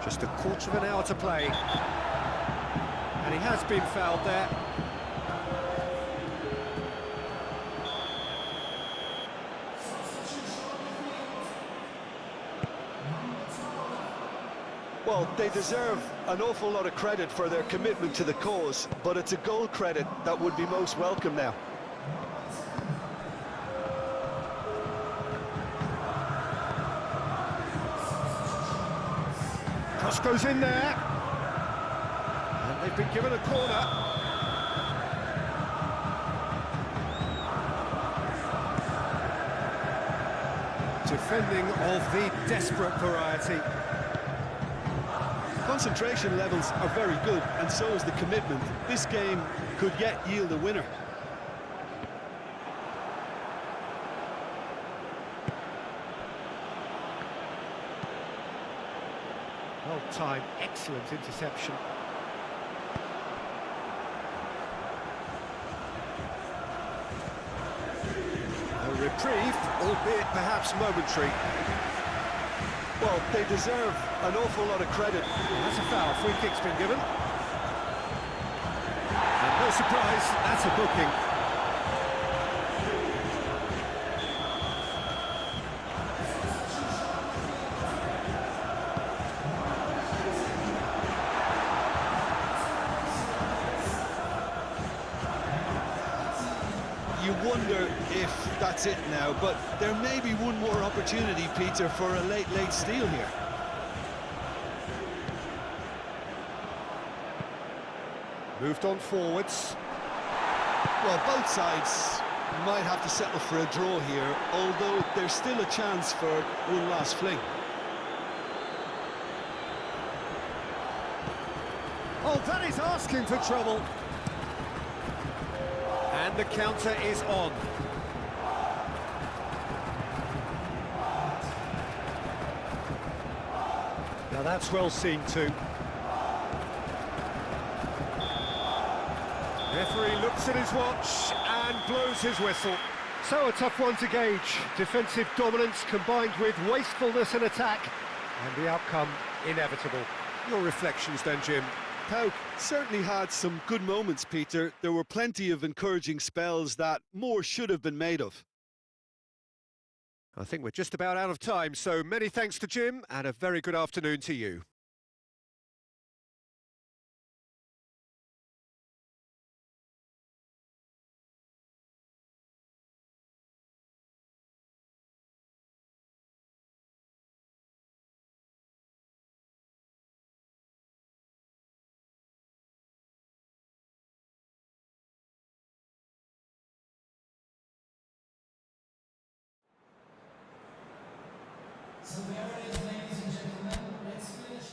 Just a quarter of an hour to play. And he has been fouled there. Well, they deserve an awful lot of credit for their commitment to the cause, but it's a goal credit that would be most welcome now. Cross goes in there. And they've been given a corner. Defending of the desperate variety. Concentration levels are very good, and so is the commitment. This game could yet yield a winner. Well timed, excellent interception. A reprieve, albeit perhaps momentary. Well, they deserve an awful lot of credit. That's a foul, free kick's been given. And no surprise, that's a booking. You wonder if that's it now, but there may be one more opportunity, Peter, for a late steal here. Moved on forwards. Well, both sides might have to settle for a draw here, although there's still a chance for one last fling. Oh, that is asking for trouble. And the counter is on. Now that's well seen too. Referee looks at his watch and blows his whistle. So a tough one to gauge. Defensive dominance combined with wastefulness in attack, and the outcome inevitable. Your reflections then, Jim? Pauk certainly had some good moments, Peter. There were plenty of encouraging spells that more should have been made of. I think we're just about out of time, so many thanks to Jim, and a very good afternoon to you. So there it is, ladies and gentlemen. Let's finish.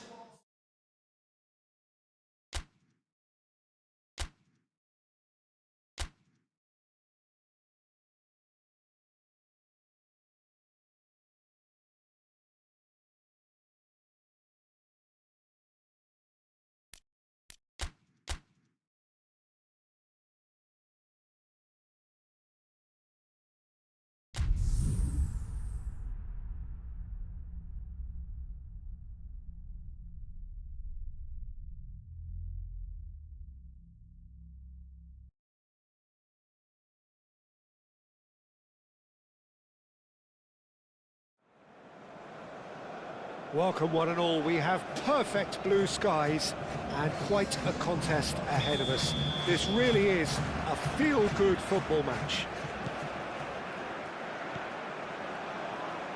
Welcome one and all, we have perfect blue skies and quite a contest ahead of us. This really is a feel-good football match.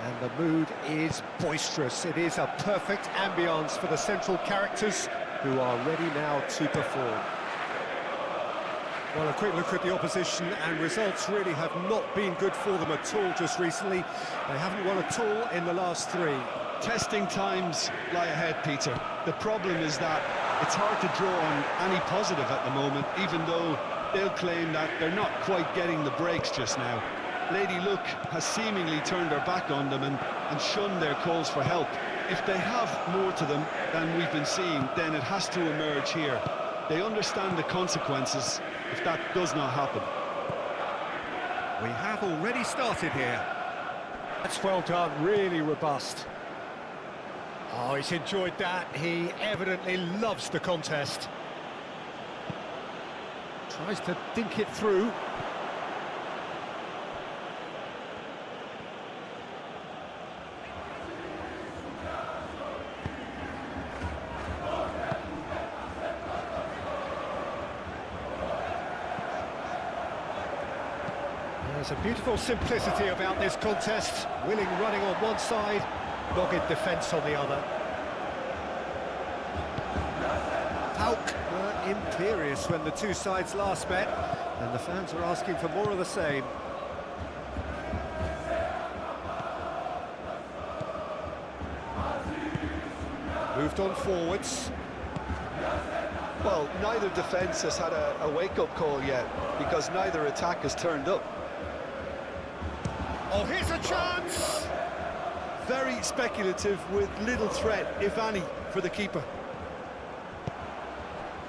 And the mood is boisterous. It is a perfect ambience for the central characters who are ready now to perform. Well, a quick look at the opposition, and results really have not been good for them at all just recently. They haven't won at all in the last three. Testing times lie ahead, Peter. The problem is that it's hard to draw on any positive at the moment, even though they'll claim that they're not quite getting the breaks just now. Lady Luck has seemingly turned her back on them and shunned their calls for help. If they have more to them than we've been seeing, then it has to emerge here. They understand the consequences if that does not happen. We have already started here. That's well done, really robust. Oh, he's enjoyed that. He evidently loves the contest. Tries to dink it through. There's a beautiful simplicity about this contest. Willing running on one side, dogged defence on the other. Pauk were imperious when the two sides last met, and the fans are asking for more of the same. Moved on forwards. Well, neither defence has had a wake-up call yet, because neither attack has turned up. Oh, here's a chance! Very speculative with little threat, if any, for the keeper.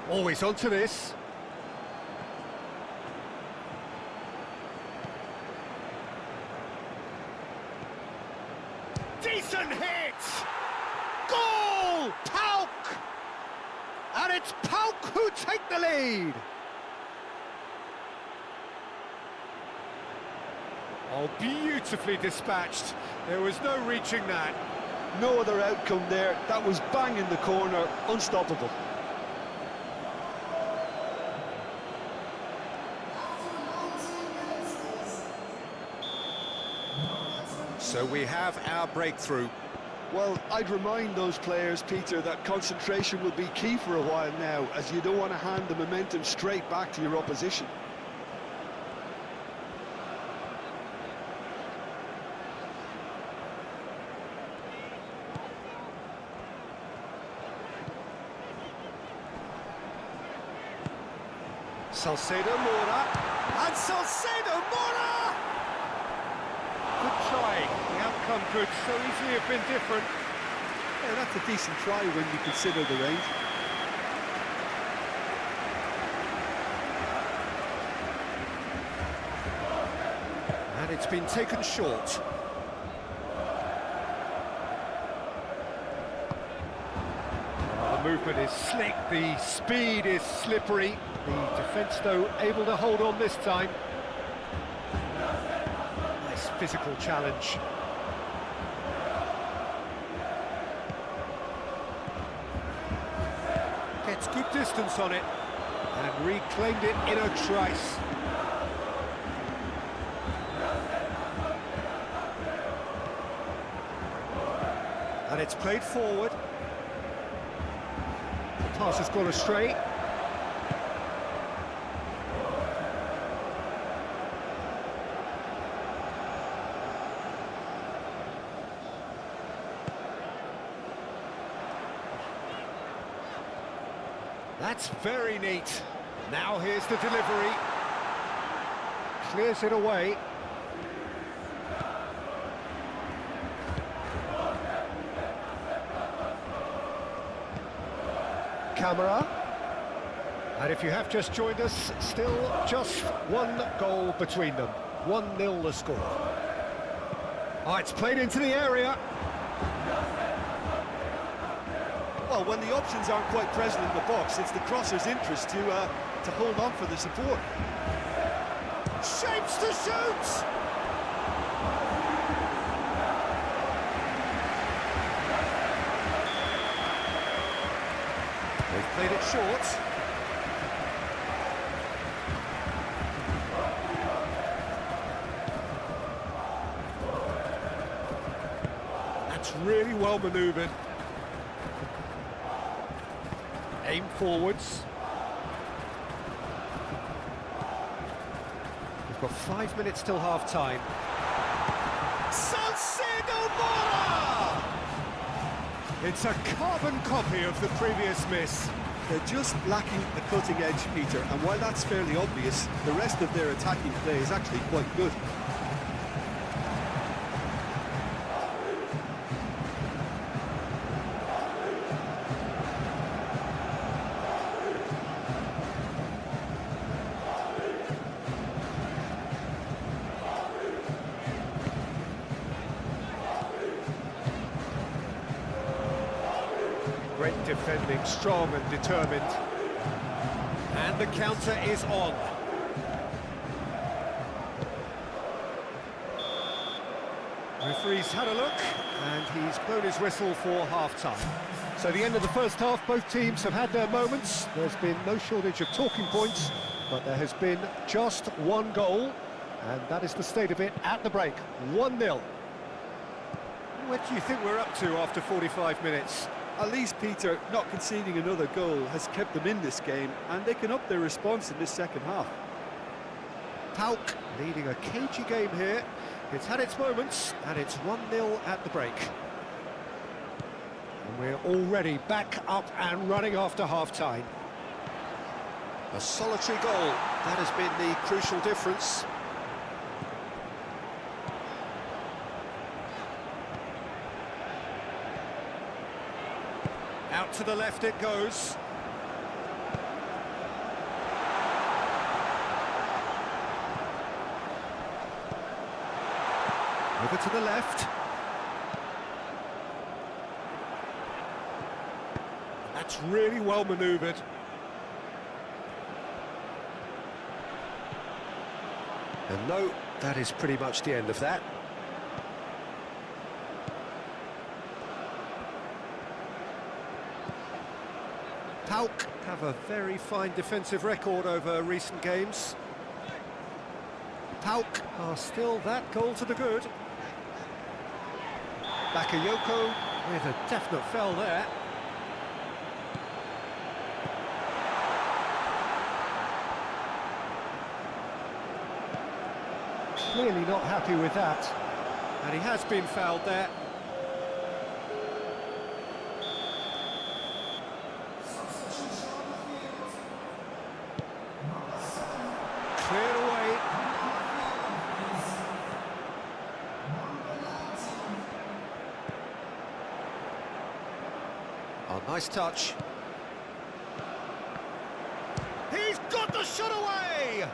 Always onto this. Decent hit! Goal! Pauk! And it's Pauk who take the lead! Oh, beautifully dispatched. There was no reaching that. No other outcome there. That was bang in the corner, unstoppable. So we have our breakthrough. Well, I'd remind those players, Peter, that concentration will be key for a while now, as you don't want to hand the momentum straight back to your opposition. Salcedo Mora, and Salcedo Mora! Good try, the outcome could so easily have been different. Yeah, that's a decent try when you consider the range. it's been taken short. The movement is slick, the speed is slippery. The defence, though, able to hold on this time. Nice physical challenge. Gets good distance on it and reclaimed it in a trice. And it's played forward. The pass has gone astray. That's very neat. Now here's the delivery. Clears it away. Camera. And if you have just joined us, still just one goal between them. 1-0 the score. Oh, it's played into the area. Well, when the options aren't quite present in the box, it's the crosser's interest to hold on for the support. Shapes to shoot! They've played it short. That's really well manoeuvred. Aim forwards. We've got 5 minutes till half-time. Salcedo Mora! It's a carbon copy of the previous miss. They're just lacking the cutting edge, Peter, and while that's fairly obvious, the rest of their attacking play is actually quite good. Great defending, strong and determined. And the counter is on. Referee's had a look, and he's blown his whistle for half-time. So the end of the first half, both teams have had their moments. There's been no shortage of talking points, but there has been just one goal, and that is the state of it at the break, 1-0. What do you think we're up to after 45 minutes? At least, Peter, not conceding another goal has kept them in this game, and they can up their response in this second half. Pauk leading a cagey game here. It's had its moments, and it's 1-0 at the break. And we're already back up and running after half-time. A solitary goal, that has been the crucial difference. Out to the left it goes. Over to the left. That's really well manoeuvred. And no, that is pretty much the end of that. Pauk have a very fine defensive record over recent games. Pauk are still that goal to the good. Bakayoko with a definite foul there. Clearly not happy with that. And he has been fouled there. Cleared away. Oh, nice touch. He's got the shot away!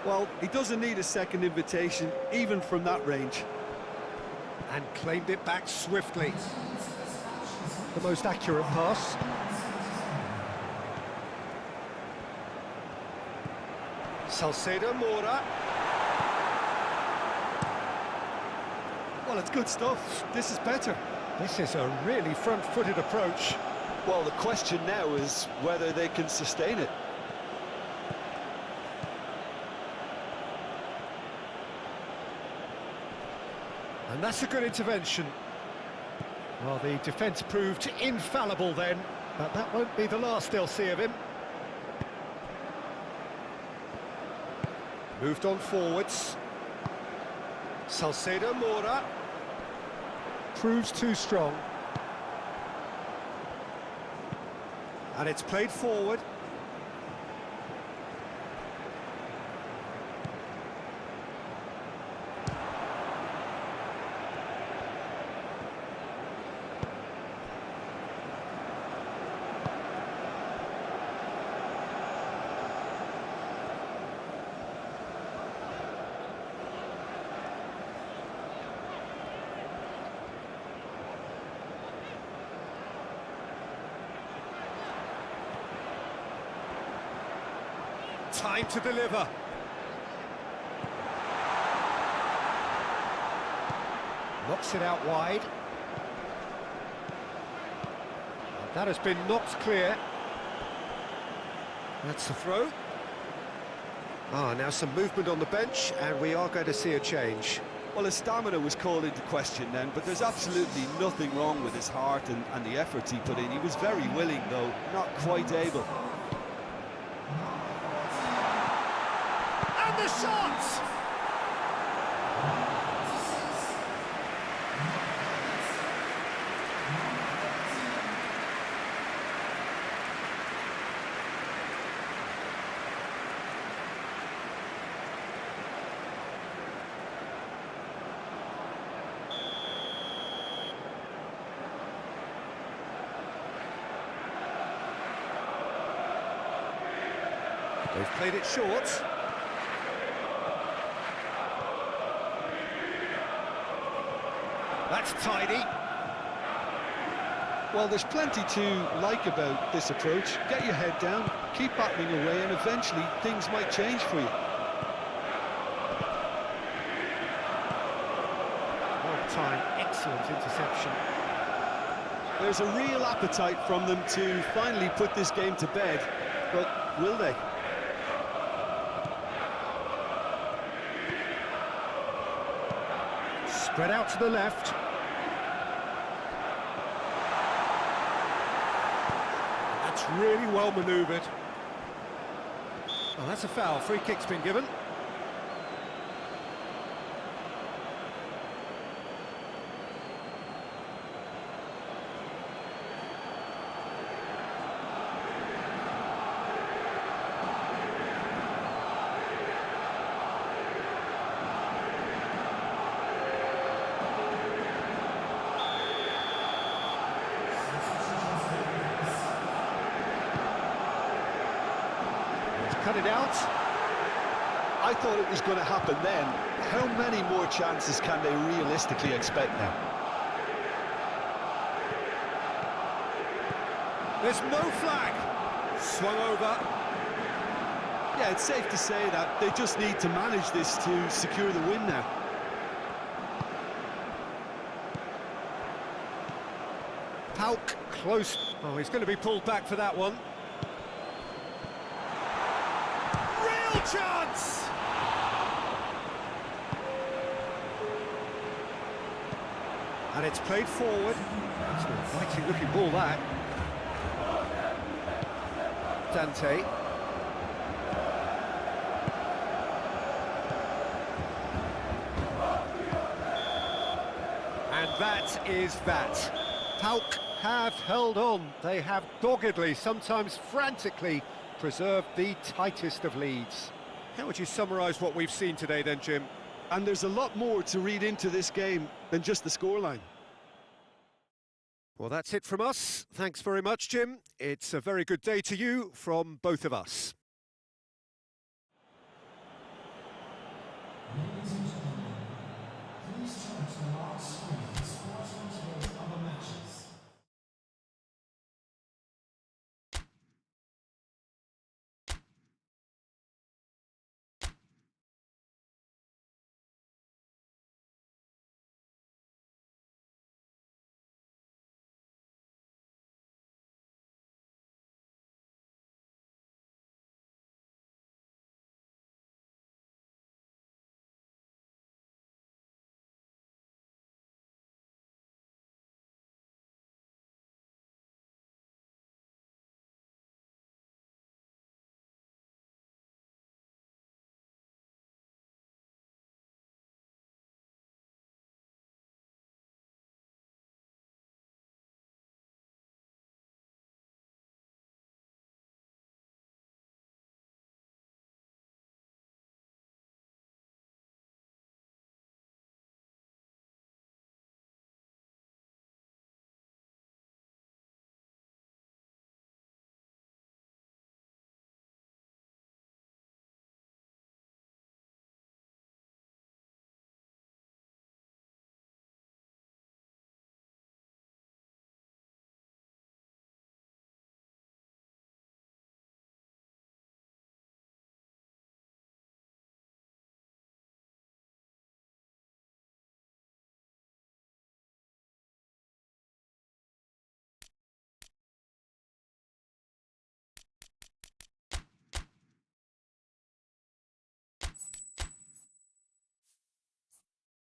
Well, he doesn't need a second invitation, even from that range. And claimed it back swiftly. The most accurate pass. Salcedo Mora. Well, it's good stuff. This is better. This is a really front-footed approach. Well, the question now is whether they can sustain it. And that's a good intervention. Well, the defence proved infallible then, but that won't be the last they'll see of him. Moved on forwards. Salcedo Mora. Proves too strong. And it's played forward. Time to deliver. Knocks it out wide. That has been knocked clear. That's the throw. Now some movement on the bench, and we are going to see a change. Well, his stamina was called into question then, but there's absolutely nothing wrong with his heart and the efforts he put in. He was very willing, though, not quite able. And the shot! They've played it short. That's tidy. Well, there's plenty to like about this approach. Get your head down, keep battling away, and eventually things might change for you. One time, excellent interception. There's a real appetite from them to finally put this game to bed, but will they? Spread out to the left. That's really well manoeuvred. Oh, that's a foul. Free kick's been given. Cut it out. I thought it was going to happen then. How many more chances can they realistically expect now? There's no flag. Swung over. Yeah, it's safe to say that they just need to manage this to secure the win now. Pauk close. Oh, he's going to be pulled back for that one. Real chance! And it's played forward. It's an exciting looking ball, that. Dante. And that is that. Pauk have held on. They have doggedly, sometimes frantically, preserved the tightest of leads. How would you summarise what we've seen today then, Jim? And there's a lot more to read into this game than just the scoreline. Well, that's it from us. Thanks very much, Jim. It's a very good day to you from both of us.